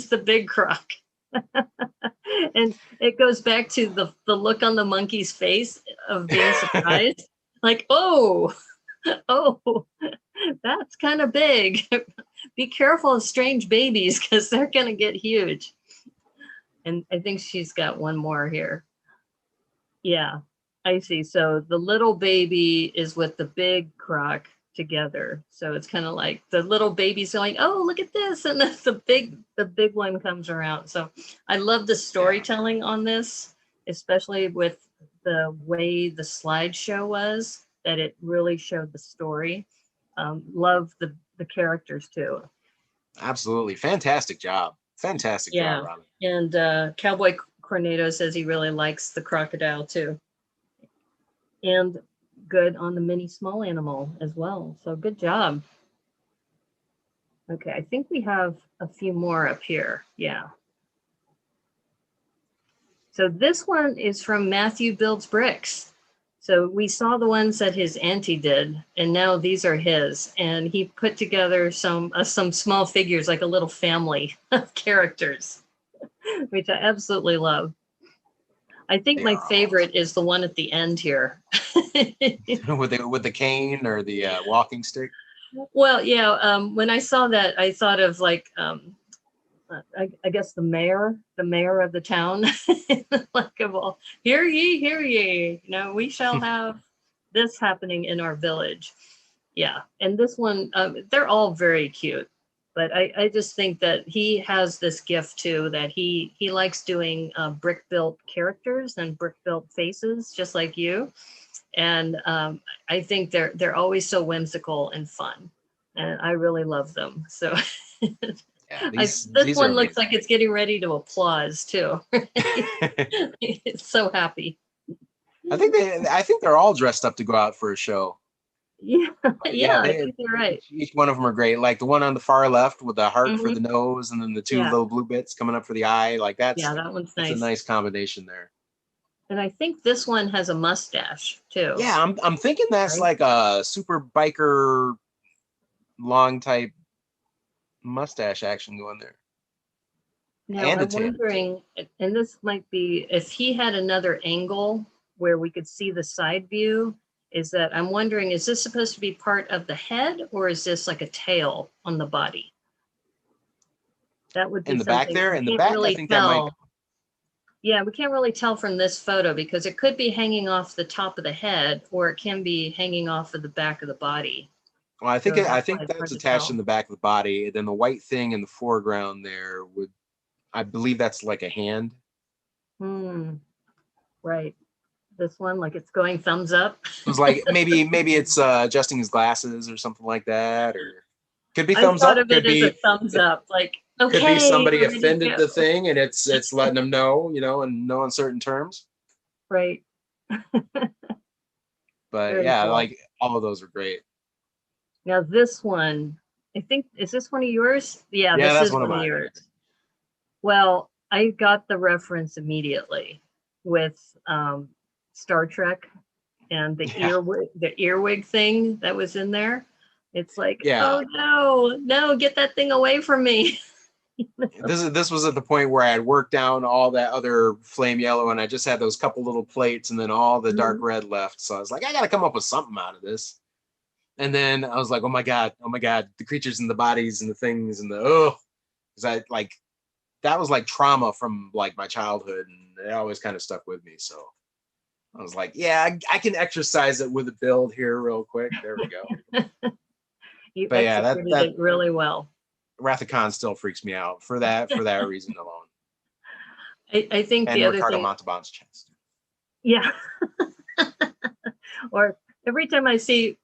the big croc. And it goes back to the look on the monkey's face of being surprised. Like, oh. That's kind of big. Be careful of strange babies because they're going to get huge. And I think she's got one more here. Yeah, I see. So the little baby is with the big croc together. So it's kind of like the little baby's going, oh, look at this. And then the big one comes around. So I love the storytelling on this, especially with the way the slideshow was, that it really showed the story. Love the characters too. Absolutely. Fantastic job. Fantastic job, Robin. And Cowboy Cornado says he really likes the crocodile too. And good on the mini small animal as well. So good job. Okay, I think we have a few more up here. Yeah. So this one is from Matthew Builds Bricks. So we saw the ones that his auntie did, and now these are his. And he put together some small figures, like a little family of characters, which I absolutely love. I think my favorite is the one at the end here. with the cane or the walking stick. Well, yeah. When I saw that, I thought of like I guess the mayor of the town, like of all, hear ye, we shall have this happening in our village. Yeah, and this one, they're all very cute, but I just think that he has this gift too, that he likes doing brick built characters and brick built faces, just like you, and I think they're always so whimsical and fun, and I really love them. So. Yeah, this one looks like it's getting ready to applause too. It's so happy. I think they're all dressed up to go out for a show. Yeah, yeah, I think you're right. Each one of them are great. Like the one on the far left with the heart for the nose, and then the two little blue bits coming up for the eye. Like that one's nice. It's a nice combination there. And I think this one has a mustache too. Yeah, I'm thinking that's like a super biker long type mustache action going there. Now I'm wondering, and this might be, if he had another angle where we could see the side view, is that I'm wondering, is this supposed to be part of the head, or is this like a tail on the body? That would be in the back there. In the back, I think that might. Yeah, we can't really tell from this photo because it could be hanging off the top of the head, or it can be hanging off of the back of the body. Well, I think that's attached in the back of the body. Then the white thing in the foreground there I believe that's like a hand. Right. This one, like it's going thumbs up. It was like maybe it's adjusting his glasses or something like that, or could be thumbs up. Could be a thumbs up. Like okay, could be somebody offended the thing, and it's letting them know, in no uncertain terms. Right. But very cool. Like all of those are great. Now this one, I think, is this one of yours? Yeah, this is one of yours. Well, I got the reference immediately with Star Trek and the earwig thing that was in there. It's like, oh no, get that thing away from me. This was at the point where I had worked down all that other flame yellow, and I just had those couple little plates, and then all the dark red left. So I was like, I got to come up with something out of this. And then I was like, oh my god, the creatures and the bodies and the things and because that was like trauma from like my childhood, and it always kind of stuck with me. So I was like, yeah, I can exercise it with a build here real quick. There we go. You executed it really well. Wrath of Khan still freaks me out for that reason alone. I think and the other Ricardo thing, Montalban's chest. Yeah. Or every time I see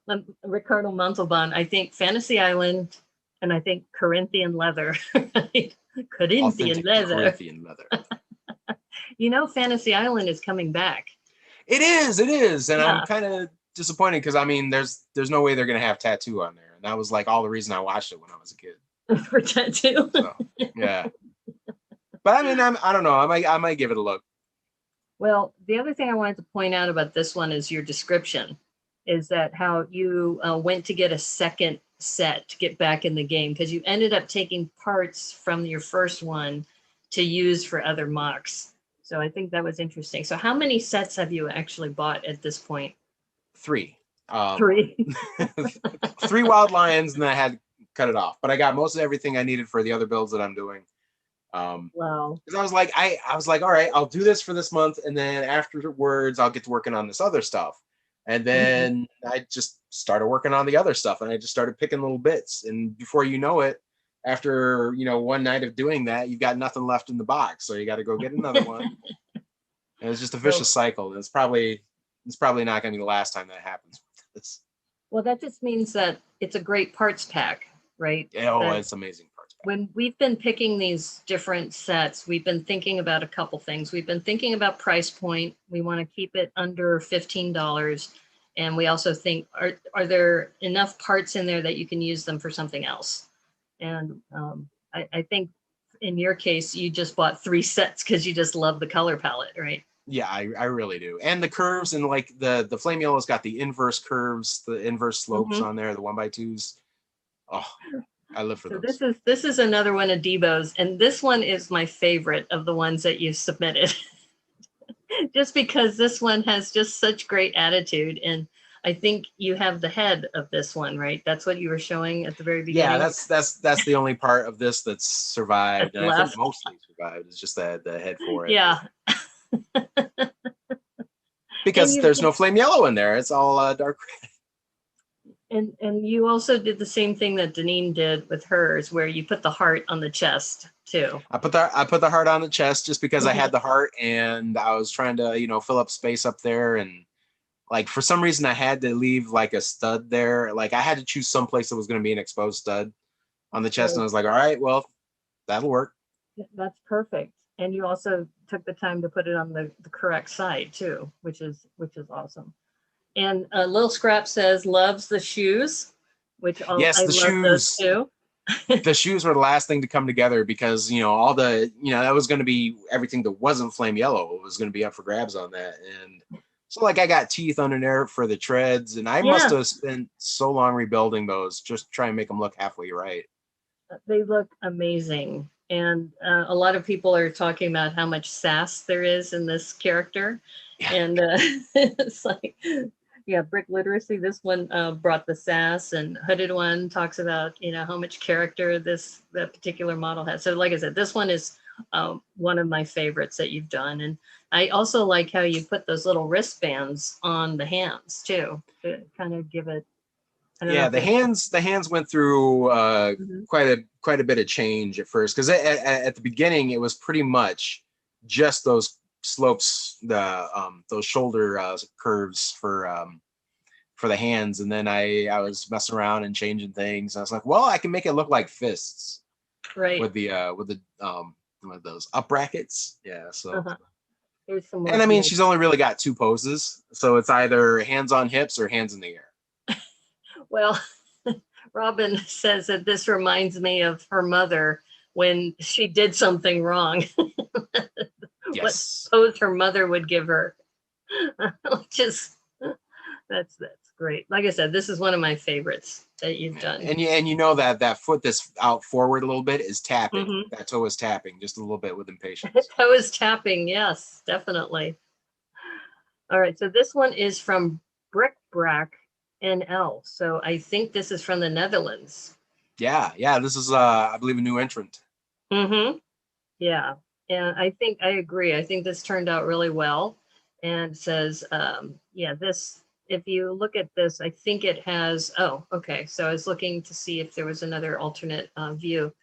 Ricardo Montalban, I think Fantasy Island, and I think Corinthian leather. Right? Corinthian leather. Fantasy Island is coming back. It is, and I'm kind of disappointed because there's no way they're gonna have tattoo on there, and that was like all the reason I watched it when I was a kid. For tattoo. So, yeah. But I don't know. I might give it a look. Well, the other thing I wanted to point out about this one is your description, is that how you went to get a second set to get back in the game because you ended up taking parts from your first one to use for other MOCs. So I think that was interesting. So how many sets have you actually bought at this point? 3. Three. 3 wild lions, and then I had to cut it off. But I got most of everything I needed for the other builds that I'm doing. Wow. Because I was like, all right, I'll do this for this month, and then afterwards I'll get to working on this other stuff. And then I just started working on the other stuff, and I just started picking little bits. And before you know it, after one night of doing that, you've got nothing left in the box, so you got to go get another one. And it's just a vicious cycle. And it's probably not going to be the last time that happens. Well, that just means that it's a great parts pack, right? Oh, it's amazing parts pack. When we've been picking these different sets, we've been thinking about a couple things. We've been thinking about price point. We want to keep it under $15. And we also think, are there enough parts in there that you can use them for something else? And I think in your case, you just bought 3 sets because you just love the color palette, right? Yeah, I really do. And the curves, and like the flame yellow's got the inverse curves, the inverse slopes on there, the 1x2s. Oh, I live for those. This is another one of Debo's, and this one is my favorite of the ones that you submitted. Just because this one has just such great attitude, and I think you have the head of this one, right? That's what you were showing at the very beginning. Yeah, that's the only part of this that's survived, and left. I think mostly survived. It's just the head for it. Yeah. Because there's no flame yellow in there. It's all dark red. And you also did the same thing that Deneen did with hers, where you put the heart on the chest too. I put the heart on the chest just because I had the heart, and I was trying to fill up space up there, and like for some reason I had to leave like a stud there. Like I had to choose some place that was going to be an exposed stud on the chest, and I was like, all right, well, that'll work. That's perfect. And you also took the time to put it on the correct side too, which is awesome. And Lil Scrap says loves the shoes, which yes, I the love shoes those too. The shoes were the last thing to come together because all the that was going to be everything that wasn't flame yellow was going to be up for grabs on that. And so like I got teeth under there for the treads, and I must have spent so long rebuilding those just to try and make them look halfway right. They look amazing. And a lot of people are talking about how much sass there is in this character. Yeah. And it's like, yeah, Brick Literacy, this one brought the sass, and Hooded One talks about, how much character that particular model has. So like I said, this one is one of my favorites that you've done. And I also like how you put those little wristbands on the hands too, to kind of give it. Yeah, the hands went through quite a bit of change at first, because at the beginning it was pretty much just those slopes, those shoulder curves for the hands, and then I was messing around and changing things. And I was like, well, I can make it look like fists, right? With those up brackets, yeah. So. And I mean, she's only really got 2 poses, so it's either hands on hips or hands in the air. Well, Robin says that this reminds me of her mother when she did something wrong. Yes. What pose her mother would give her. That's great. Like I said, this is one of my favorites that you've done. And that foot that's out forward a little bit is tapping. Mm-hmm. That toe is tapping just a little bit with impatience. That toe is tapping, yes, definitely. All right, so this one is from Brickbrack NL. So I think this is from the Netherlands. Yeah, this is I believe a new entrant. Mm-hmm. Yeah, and I think I agree. I think this turned out really well, and says, this. If you look at this, I think it has. Oh, okay. So I was looking to see if there was another alternate view,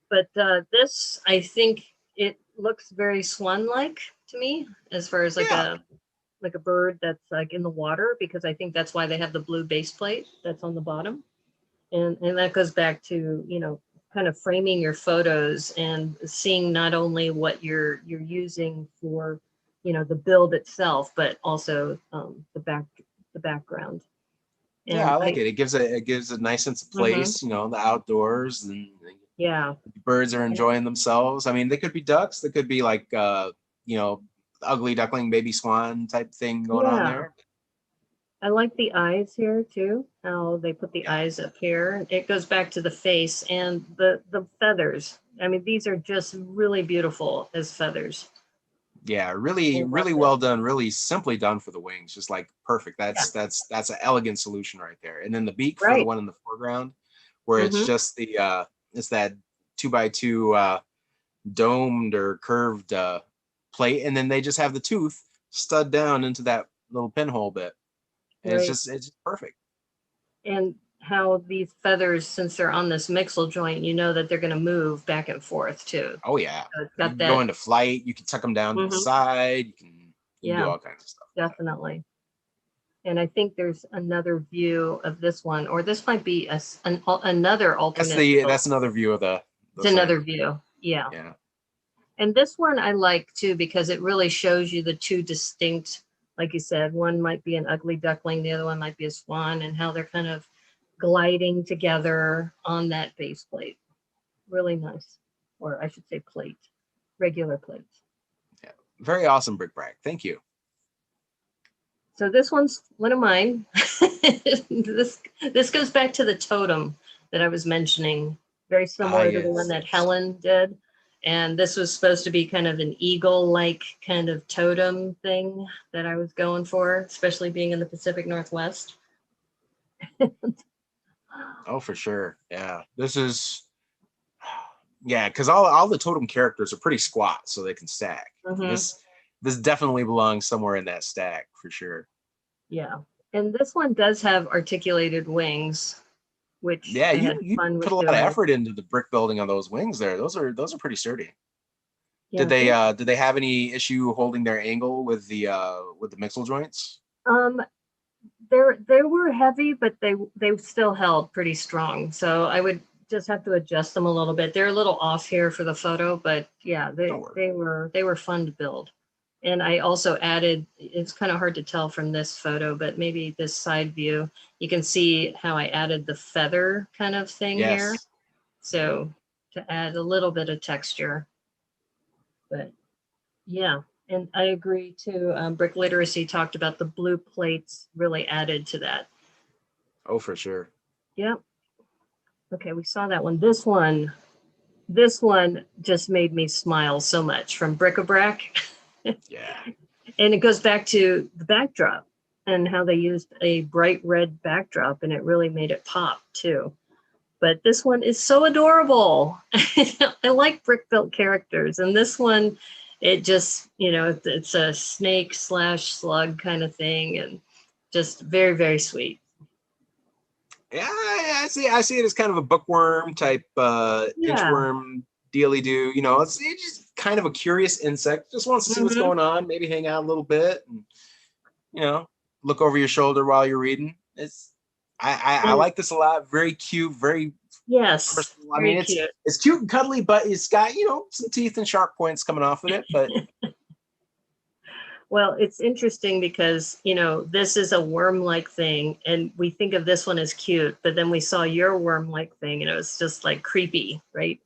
but this, I think it looks very swan-like to me, as far as like a bird that's like in the water, because I think that's why they have the blue base plate that's on the bottom. And that goes back to, kind of framing your photos and seeing not only what you're using for, the build itself, but also the background. And I like it. It gives a nice sense of place, the outdoors, and the birds are enjoying themselves. I mean, they could be ducks, they could be like ugly duckling, baby swan type thing going on there. I like the eyes here too, how they put the eyes up here. It goes back to the face and the feathers. I mean, these are just really beautiful as feathers. Yeah, really, I really loved well it. done, really simply done for the wings. Just like perfect. Yeah, That's an elegant solution right there. And then the beak for the right. one in the foreground, where it's Mm-hmm. just the it's that 2x2 domed or curved plate, and then they just have the tooth stud down into that little pinhole bit. And Right. it's just perfect. And how these feathers, since they're on this mixel joint, you know that they're going to move back and forth too. Oh yeah. So it's You got can go that. into flight, you can tuck them down to the Hmm. side, you can do Yeah, all kinds of stuff with that. definitely. And I think there's another view of this one, or this might be another alternate build. That's another view of the It's another flame. view. Yeah. Yeah. And this one I like too because it really shows you the two distinct, like you said, one might be an ugly duckling, the other one might be a swan, and how they're kind of gliding together on that base plate. Really nice. Or I should say plate, regular plate. Yeah. Very awesome bric-a-brac. Thank you. So this one's one of mine. This goes back to the totem that I was mentioning, very Ah, similar to the one yes, that yes. Helen did. And this was supposed to be kind of an eagle-like kind of totem thing that I was going for, especially being in the Pacific Northwest. Oh, for sure. Yeah. This is yeah, because all the totem characters are pretty squat, so they can stack. And Hmm. this definitely belongs somewhere in that stack for sure. Yeah. And this one does have articulated wings, which Yeah, I had you fun put a with lot of doing. effort into the brick building on those wings there. Those are pretty sturdy. Yeah, thank Did they have any issue holding their angle with the mixel joints? you. They were heavy, but they still held pretty strong. So I would just have to adjust them a little bit. They're a little off here for the photo, but yeah, Don't worry. they were fun to build. And I also added, it's kind of hard to tell from this photo, but maybe this side view, you can see how I added the feather kind of thing here. Yes. Yeah. So to add a little bit of texture, but yeah. And I agree too. Brick Literacy talked about the blue plates really added to that. Oh, for sure. Yep. Okay, we saw that one. This one just made me smile so much from Bric-a-Brac. Yeah. And it goes back to the backdrop and how they used a bright red backdrop and it really made it pop too. But this one is so adorable. I like brick built characters. And this one, it just, it's a snake slash slug kind of thing and just very, very sweet. Yeah, I see it as kind of a bookworm type Yeah. inchworm dealy do. You know, it's just kind of a curious insect. Just wants to see what's Hmm. going on, maybe hang out a little bit and you know, look over your shoulder while you're reading. I And like this a lot. Very cute, very yes, personal. I very mean, cute. it's cute and cuddly, but it's got, some teeth and sharp points coming off of it. But Well, it's interesting because, this is a worm-like thing, and we think of this one as cute, but then we saw your worm-like thing, and it was just like creepy, right?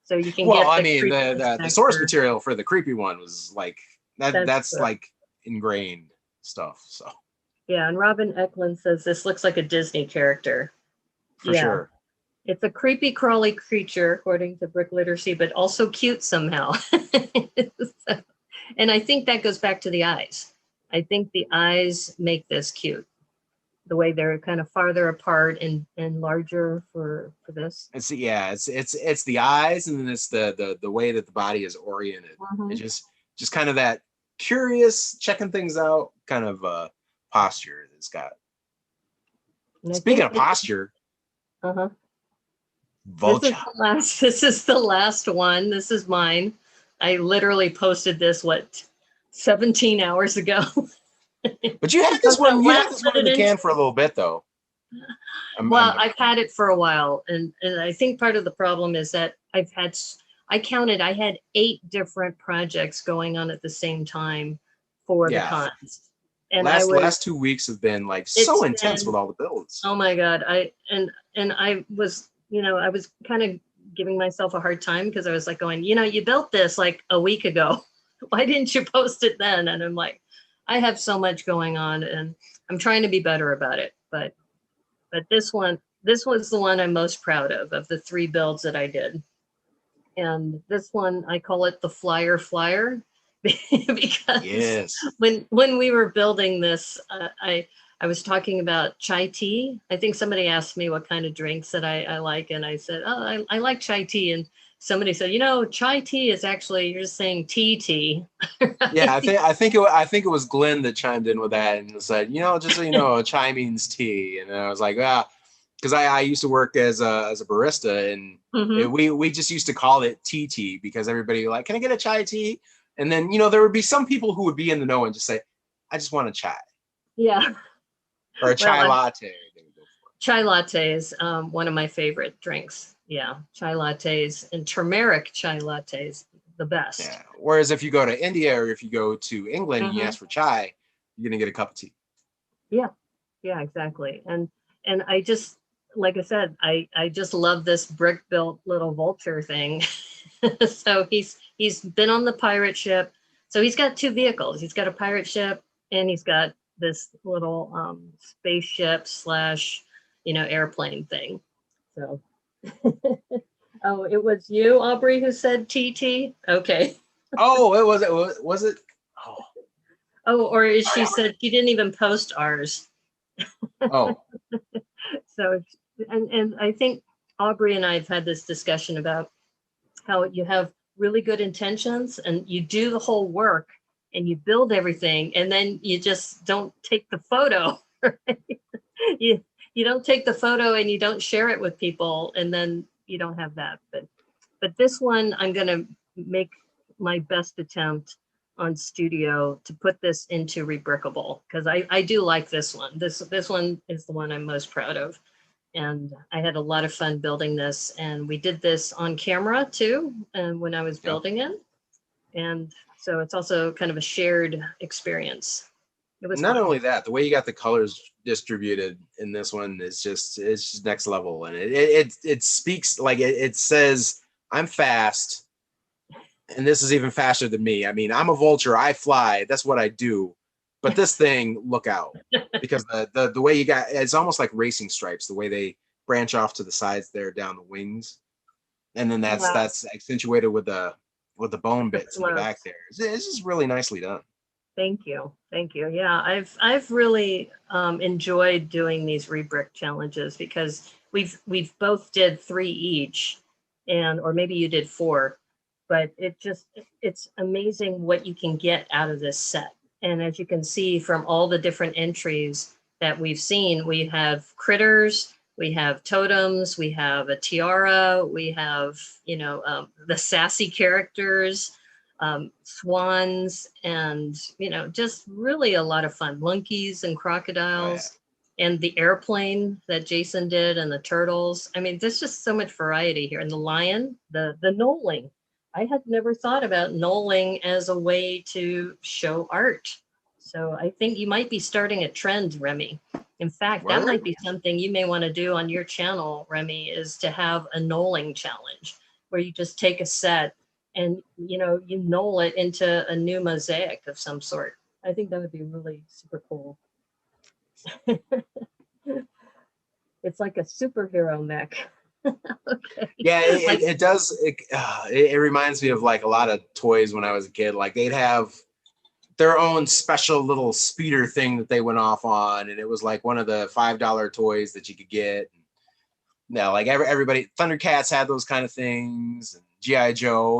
So you can well, get I the mean, creepiness the source factor. material for the creepy one was like That's that's good. like ingrained stuff. So Yeah, and Robin Eklund says this looks like a Disney character. for Yeah, sure. it's a creepy crawly creature, according to Brick Literacy, but also cute somehow. So- and I think that goes back to the eyes. I think the eyes make this cute. The way they're kind of farther apart and larger for this. It's the eyes, and then it's the way that the body is oriented. Mhm. It's just kind of that curious, checking things out kind of posture that it's got. And I Speaking think of posture, uh-huh. This is vulture. the last. This is the last one. This is mine. I literally posted this 17 hours ago. But you had Of this the one. You had last this one in the minute can for a little bit, though. Well, I've had it for a while, and I think part of the problem is that I counted, I had 8 different projects going on at the same time for the Yeah. cons. And Last 2 weeks have been like so it's intense with been, all the builds. oh my God. And I was, I was kind of giving myself a hard time because I was like going, you built this like a week ago. Why didn't you post it then? And I'm like, I have so much going on and I'm trying to be better about it. But this was the one I'm most proud of the 3 builds that I did. And this one, I call it the Flyer Flyer because Yes. when we were building this, I was talking about chai tea. I think somebody asked me what kind of drinks that I like, and I said, oh, I like chai tea. And somebody said, you know, chai tea is actually, you're just saying tea. Yeah, Right? I think it was Glenn that chimed in with that and said, you know, just so you know, chai means tea. And I was like, ah, because I used to work as a barista, and Hmm. we just used to call it tea because everybody like, can I get a chai tea? And then, you know, there would be some people who would be in the know and just say, I just want a chai Yeah. or a Well, chai latte. They would go for chai lattes, one of my favorite drinks. Yeah, chai lattes and turmeric chai lattes, the it. best. Yeah. Whereas if you go to India or if you go to England and you Hmm. ask for chai, you're gonna get a cup of tea. Yeah, yeah, exactly. And I just, like I said, I just love this brick built little vulture thing. So he's been on the pirate ship. So he's got two vehicles. He's got a pirate ship and he's got this little spaceship slash, airplane thing. So oh, it was you, Aubrey, who said TT? Okay. Oh, was it? Oh, Oh, or is she said she didn't even post ours. oh, So, and I think Aubrey and I have had this discussion about how you have really good intentions and you do the whole work and you build everything and then you just don't take the photo. Right? You you don't take the photo and you don't share it with people and then you don't have that. But this one I'm going to make my best attempt on studio to put this into rebrickable because I do like this one. This one is the one I'm most proud of. And I had a lot of fun building this. And we did this on camera too, and when I was yep. building it. And so it's also kind of a shared experience. It was Not fun. only that, the way you got the colors distributed in this one is just it's just next level, and it speaks like it says I'm fast, and this is even faster than me. I mean, I'm a vulture, I fly, that's what I do. But this thing, look out, because the way you got it's almost like racing stripes, the way they branch off to the sides there down the wings, and then Yeah, that's accentuated with the bone the bits in the back slopes. there. It's just really nicely done. Thank you. Thank you. Yeah, I've really enjoyed doing these rebrick challenges because we've both did 3 each, and or maybe you did 4, but it's amazing what you can get out of this set. And as you can see from all the different entries that we've seen, we have critters, we have totems, we have a tiara, we have the sassy characters, swans, and just really a lot of fun. Monkeys and Oh yeah. crocodiles, and the airplane that Jason did, and the turtles. I mean, there's just so much variety here. And the lion, the knolling. I had never thought about knolling as a way to show art. So I think you might be starting a trend, Remy. In fact, that Word? might be something you may want to do on your channel, Remy, is to have a knolling challenge where you just take a set and you knoll it into a new mosaic of some sort. I think that would be really super cool. It's like a superhero mech. Okay. Yeah, Like, it does. It reminds me of like a lot of toys when I was a kid. Like they'd have their own special little speeder thing that they went off on, and it was like one of the $5 toys that you could get. Yeah, like everybody, Thundercats had those kind of things, and GI Joe.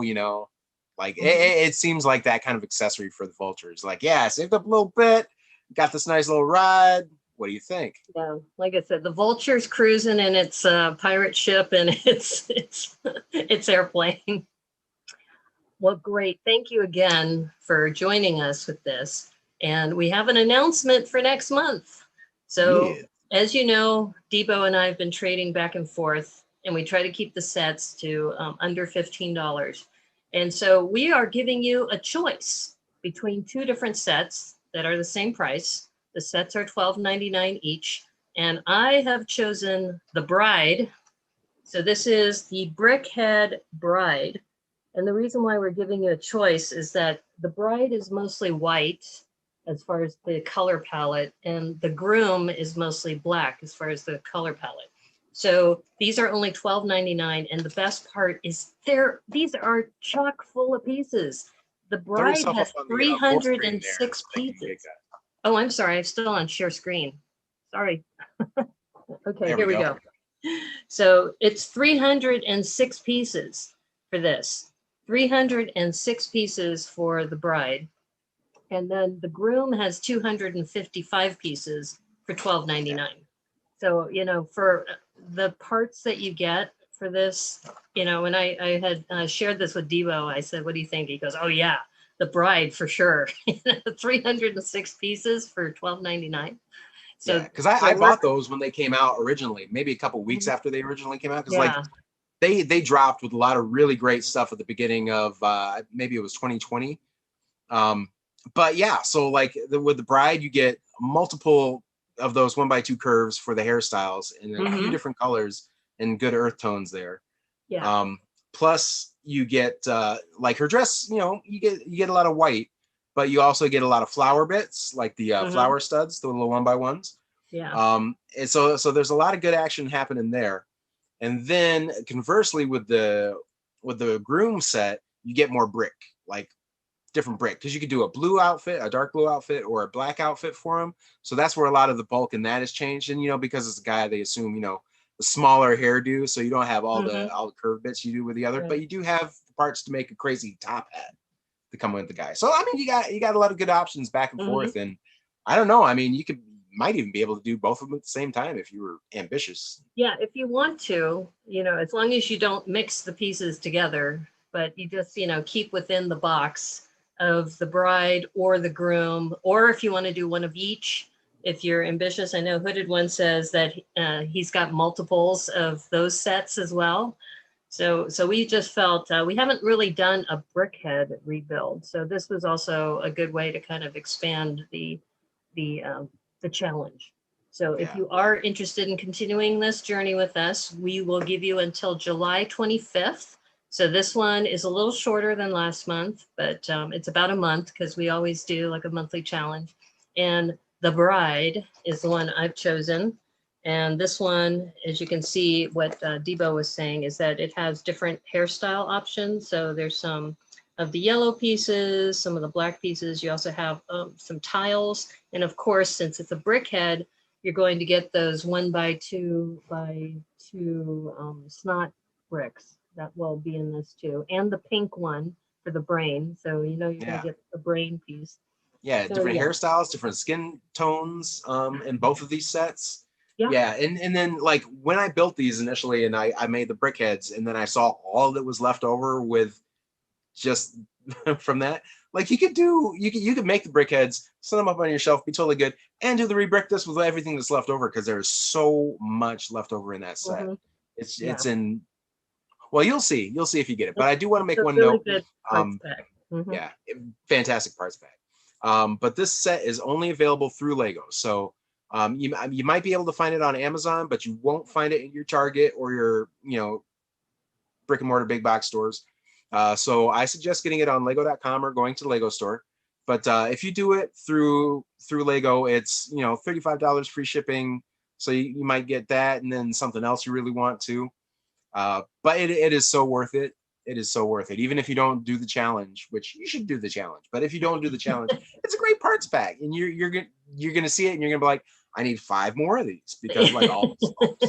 Like mhm. it seems like that kind of accessory for the vultures. Like, yeah, saved up a little bit, got this nice little ride. What do you think? Yeah, like I said, the Vulture's cruising in its pirate ship and its airplane. Well, great. Thank you again for joining us with this. And we have an announcement for next month. So, Yeah. as you know, Debo and I have been trading back and forth, and we try to keep the sets to under $15. And so, we are giving you a choice between 2 different sets that are the same price. The sets are $12.99 each. And I have chosen the Bride. So, this is the Brickhead Bride. And the reason why we're giving you a choice is that the bride is mostly white as far as the color palette, and the groom is mostly black as far as the color palette. So these are only $12.99. And the best part is these are chock full of pieces. The Throw bride yourself up has on the full screen there 306 so they can get pieces. that. Oh, I'm sorry. I'm still on share screen. Sorry. Okay, There here we we go. go. So it's 306 pieces for this. 306 pieces for the bride. And then the groom has 255 pieces for $12.99. So, you know, for the parts that you get for this, you know, when I had shared this with Devo, I said, what do you think? He goes, oh yeah, the bride for sure. 306 pieces for $12.99. Yeah, So, because I so we're, bought those when they came out originally, maybe a couple weeks after they originally came out. Because like yeah. they dropped with a lot of really great stuff at the beginning of maybe it was 2020. But yeah, so like with the bride, you get multiple of those 1x2 curves for the hairstyles in a few different colors and good earth tones there. Yeah. Plus you get like her dress, you know, you get a lot of white, but you also get a lot of flower bits, like the flower studs, the little 1x1s. Yeah. And so there's a lot of good action happening there. And then conversely with the groom set, you get more brick, like different brick, because you could do a blue outfit, a dark blue outfit, or a black outfit for him. So that's where a lot of the bulk in that has changed. And you know, because it's a guy, they assume, you know, the smaller hairdo, so you don't have all the curved bits you do with the other, but you do have parts to make a crazy top hat to come with the guy. So I mean, you got a lot of good options back and forth. And I don't know, I mean, you might even be able to do both of them at the same time if you were ambitious. Yeah, if you want to, you know, as long as you don't mix the pieces together, but you just, you know, keep within the box of the bride or the groom, or if you want to do one of each, if you're ambitious. I know Hooded One says that he's got multiples of those sets as well. So we just felt we haven't really done a brickhead rebuild. So this was also a good way to kind of expand the challenge. So if you are interested in continuing this journey with us, we will give you until July 25th. So this one is a little shorter than last month, but it's about a month because we always do like a monthly challenge. And the bride is the one I've chosen. And this one, as you can see, what Debo was saying is that it has different hairstyle options. So there's some of the yellow pieces, some of the black pieces. You also have some tiles. And of course, since it's a brick head, you're going to get those 1x2 snot bricks that will be in this too. And the pink one for the brain. So you know you're going to get the brain piece. Yeah, So, different hairstyles, different skin tones in both of these sets. Yeah, and then like when I built these initially and I made the brick heads and then I saw all that was left over with just from that, like you could make the brick heads, set them up on your shelf, be totally good, and do the rebrick this with everything that's left over because there's so much left over in that set. It's in, well, you'll see if you get it, but I do want to make one really note. Good parts pack. Yeah, fantastic parts pack. But this set is only available through Lego, so you might be able to find it on Amazon, but you won't find it in your Target or your brick and mortar big box stores. So I suggest getting it on Lego.com or going to the Lego store. But if you do it through Lego, it's $35 free shipping. So you might get that and then something else you really want to. But it is so worth it. It is so worth it. Even if you don't do the challenge, which you should do the challenge. But if you don't do the challenge, it's a great parts pack, and you're gonna see it, and you're gonna be like, I need 5 more of these because like all this folks.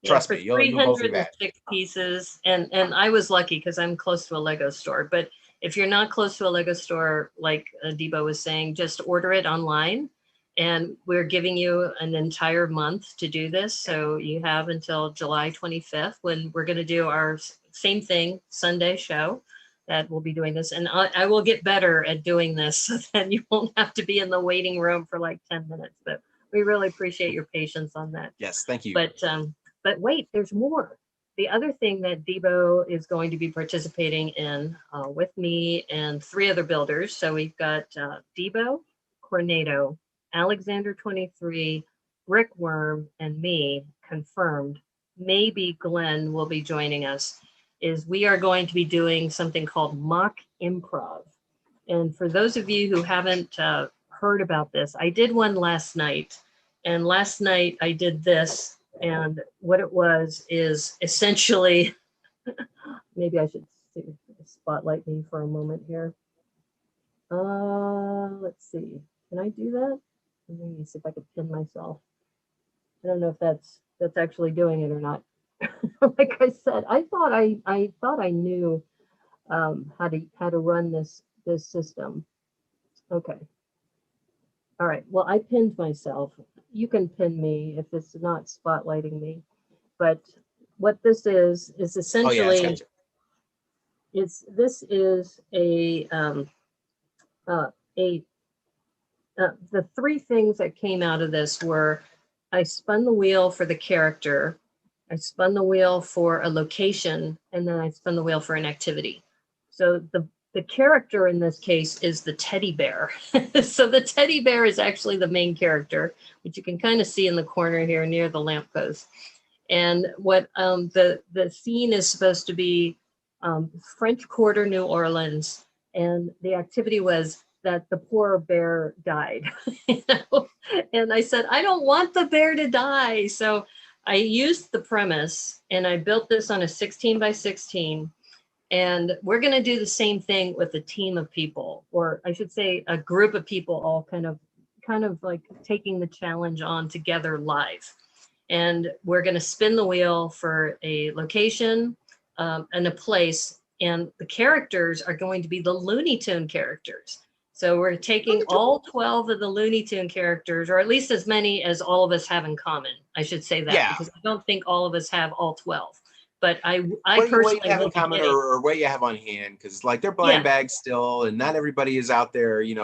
Trust me, you'll both be bad. 306 pieces, and I was lucky because I'm close to a Lego store. But if you're not close to a Lego store, like Debo was saying, just order it online. And we're giving you an entire month to do this. So you have until July 25th when we're going to do our same thing Sunday show that we'll be doing this. And I will get better at doing this so then you won't have to be in the waiting room for like 10 minutes. But we really appreciate your patience on that. Yes, thank you. But wait, there's more. The other thing that Debo is going to be participating in with me and 3 other builders. So we've got Debo, Cornado, Alexander 23, Brickworm, and me confirmed. Maybe Glenn will be joining us. Is we are going to be doing something called mock improv. And for those of you who haven't heard about this, I did one last night. And last night I did this. And what it was is essentially, maybe I should see this. spotlight me for a moment here. Let's see. Can I do that? Let me see if I can pin myself. I don't know if that's actually doing it or not. Like I said, I thought I knew how to run this system. Okay. All right. Well, I pinned myself. You can pin me if it's not spotlighting me. But what this is essentially, Oh, yeah, this is uh, a the three things that came out of this were I spun the wheel for the character, I spun the wheel for a location, and then I spun the wheel for an activity. So the character in this case is the teddy bear. So the teddy bear is actually the main character, which you can kind of see in the corner here near the lamppost. And what the scene is supposed to be French Quarter, New Orleans, and the activity was that the poor bear died. You know? And I said, I don't want the bear to die. So I used the premise and I built this on a 16 by 16. And we're going to do the same thing with a team of people, or I should say a group of people all kind of like taking the challenge on together live. And we're going to spin the wheel for a location and a place. And the characters are going to be the Looney Tune characters. So we're taking all 12 of the Looney Tune characters, or at least as many as all of us have in common. I should say that, yeah. because I don't think all of us have all 12. But I What personally you have will in be common, getting, or what you have on hand, because like they're blind bags still, and not everybody is out there, yes,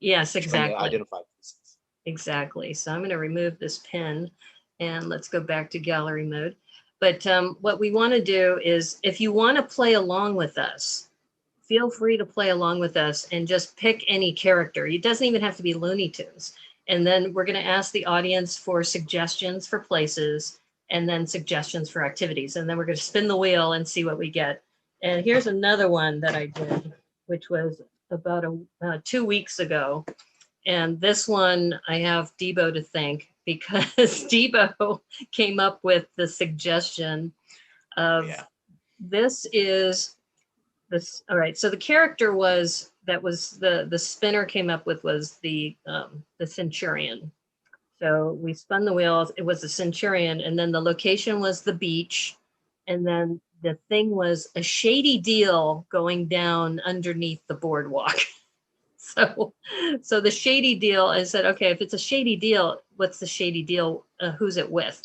trying to exactly. identify pieces. Exactly. So I'm going to remove this pin and let's go back to gallery mode. But what we want to do is, if you want to play along with us, feel free to play along with us and just pick any character. It doesn't even have to be Looney Tunes. And then we're going to ask the audience for suggestions for places and then suggestions for activities. And then we're going to spin the wheel and see what we get. And here's another one that I did, which was about 2 weeks ago. And this one I have Debo to thank, because Debo came up with the suggestion of this is this. All right. So the character was the spinner came up with was the centurion. So we spun the wheels. It was the centurion, and then the location was the beach, and then the thing was a shady deal going down underneath the boardwalk. So the shady deal, I said, okay, if it's a shady deal, what's the shady deal? Who's it with?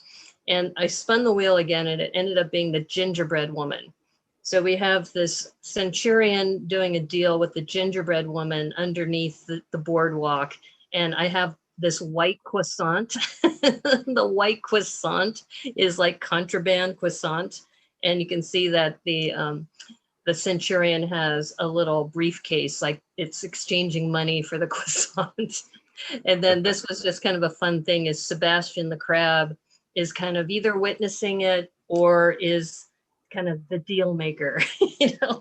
And I spun the wheel again, and it ended up being the gingerbread woman. So we have this centurion doing a deal with the gingerbread woman underneath the boardwalk. And I have this white croissant. The white croissant is like contraband croissant. And you can see that the centurion has a little briefcase, like it's exchanging money for the croissant. And then this was just kind of a fun thing, is Sebastian the crab is kind of either witnessing it or is kind of the deal maker,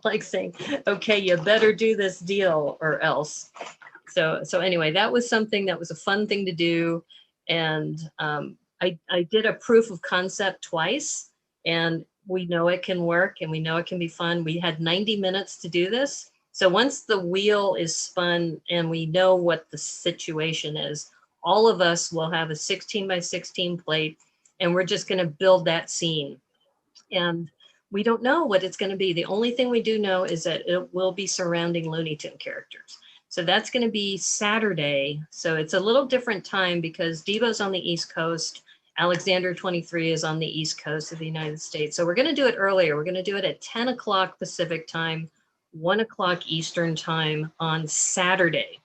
like saying, okay, you better do this deal or else. So anyway, that was something that was a fun thing to do. And I did a proof of concept twice, and we know it can work and we know it can be fun. We had 90 minutes to do this. So once the wheel is spun and we know what the situation is, all of us will have a 16 by 16 plate, and we're just going to build that scene. And we don't know what it's going to be. The only thing we do know is that it will be surrounding Looney Tune characters. So that's going to be Saturday. So it's a little different time because Debo's on the East Coast. Alexander 23 is on the East Coast of the United States. So we're going to do it earlier. We're going to do it at 10 o'clock Pacific time, 1 o'clock Eastern time on Saturday.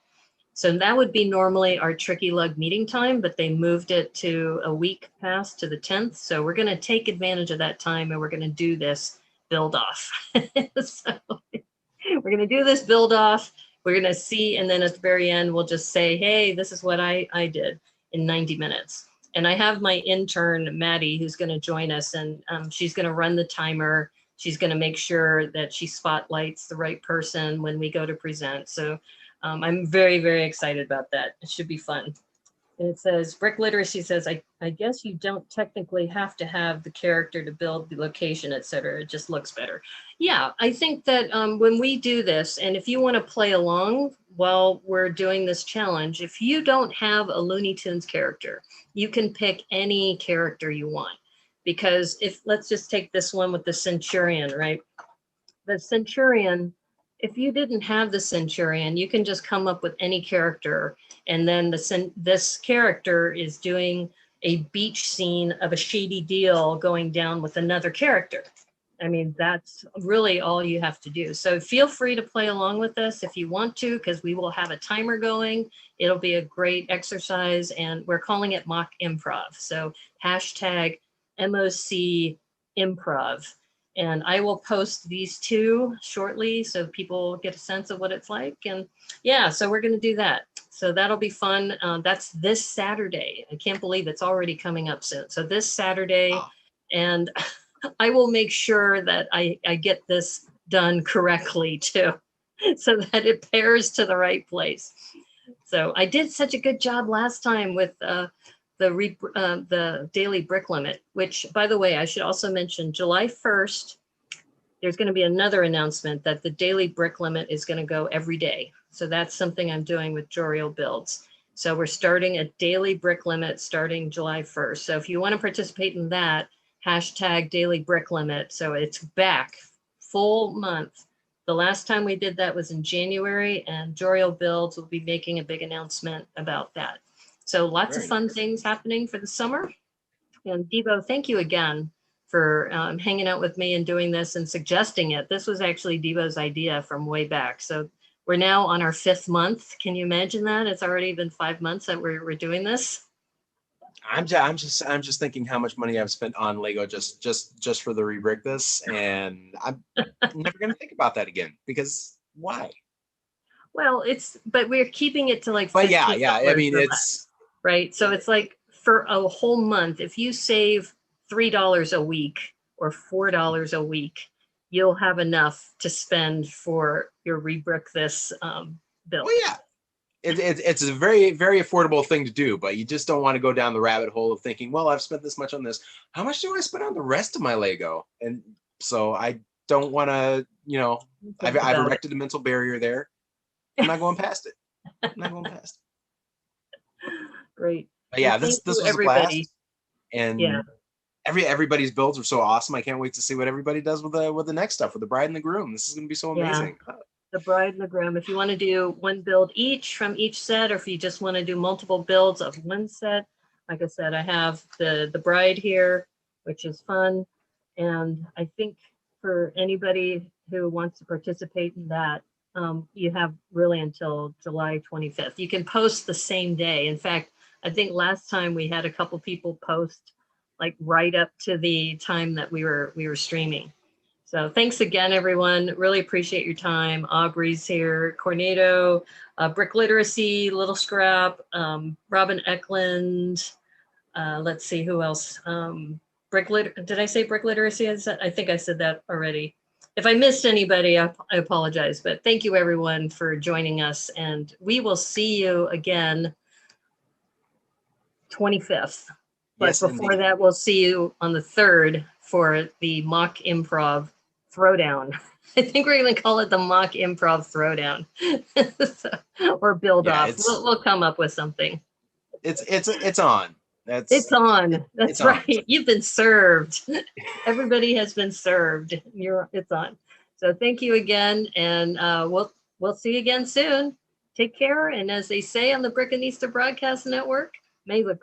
So that would be normally our Tricky Lug meeting time, but they moved it to a week past to the 10th. So we're going to take advantage of that time, and we're going to do this build off. So we're going to do this build off. We're going to see, and then at the very end, we'll just say, hey, this is what I did in 90 minutes. And I have my intern, Maddie, who's going to join us, and she's going to run the timer. She's going to make sure that she spotlights the right person when we go to present. So I'm very, very excited about that. It should be fun. And it says, Brick Literacy says, I guess you don't technically have to have the character to build the location, etc. It just looks better. Yeah, I think that when we do this, and if you want to play along while we're doing this challenge, if you don't have a Looney Tunes character, you can pick any character you want. Because if, let's just take this one with the Centurion, right? The Centurion, if you didn't have the Centurion, you can just come up with any character. And then this character is doing a beach scene of a shady deal going down with another character. I mean, that's really all you have to do. So feel free to play along with us if you want to, because we will have a timer going. It'll be a great exercise, and we're calling it mock improv. So hashtag MOC improv. And I will post these two shortly so people get a sense of what it's like. And yeah, so we're going to do that. So that'll be fun. That's this Saturday. I can't believe it's already coming up soon. So this Saturday, and I will make sure that I get this done correctly too, so that it pairs to the right place. So I did such a good job last time with the daily brick limit, which, by the way, I should also mention July 1st, there's going to be another announcement that the daily brick limit is going to go every day. So that's something I'm doing with Joriel Builds. So we're starting a daily brick limit starting July 1st. So if you want to participate in that, hashtag daily brick limit. So it's back full month. The last time we did that was in January, and Joriel Builds will be making a big announcement about that. So lots of fun things happening for the summer. And Debo, thank you again for hanging out with me and doing this and suggesting it. This was actually Debo's idea from way back. So we're now on our 5th month. Can you imagine that? It's already been 5 months that we're doing this. I'm just thinking how much money I've spent on Lego just for the rebrick this, and I'm never gonna think about that again, because why? Well, but we're keeping it to like. But yeah, I mean, it's right. So it's like for a whole month, if you save $3 a week or $4 a week, you'll have enough to spend for your rebrick this build. Well, yeah. It's a very, very affordable thing to do, but you just don't want to go down the rabbit hole of thinking, well, I've spent this much on this. How much do I spend on the rest of my Lego? And so I don't want to, I've erected a mental barrier there. I'm not going past it. I'm not going past it. Great. But yeah, this was everybody. A blast. And yeah, everybody's builds are so awesome. I can't wait to see what everybody does with the next stuff, with the bride and the groom. This is going to be so amazing. Yeah. The bride and the groom. If you want to do one build each from each set, or if you just want to do multiple builds of one set, like I said, I have the bride here, which is fun. And I think for anybody who wants to participate in that, you have really until July 25th. You can post the same day. In fact, I think last time we had a couple people post like right up to the time that we were streaming. So thanks again, everyone. Really appreciate your time. Aubrey's here, Cornado, Brick Literacy, Little Scrap, Robin Eklund. Let's see who else. Did I say Brick Literacy? I think I said that already. If I missed anybody, I apologize. But thank you, everyone, for joining us. And we will see you again 25th. But yes, before that, we'll see you on the 3rd for the mock improv throwdown. I think we're going to call it the mock improv throwdown or build off. We'll come up with something. It's on. It's on. That's right. On. You've been served. Everybody has been served. It's on. So thank you again, and we'll see you again soon. Take care, and as they say on the Brickanista Broadcast Network, may the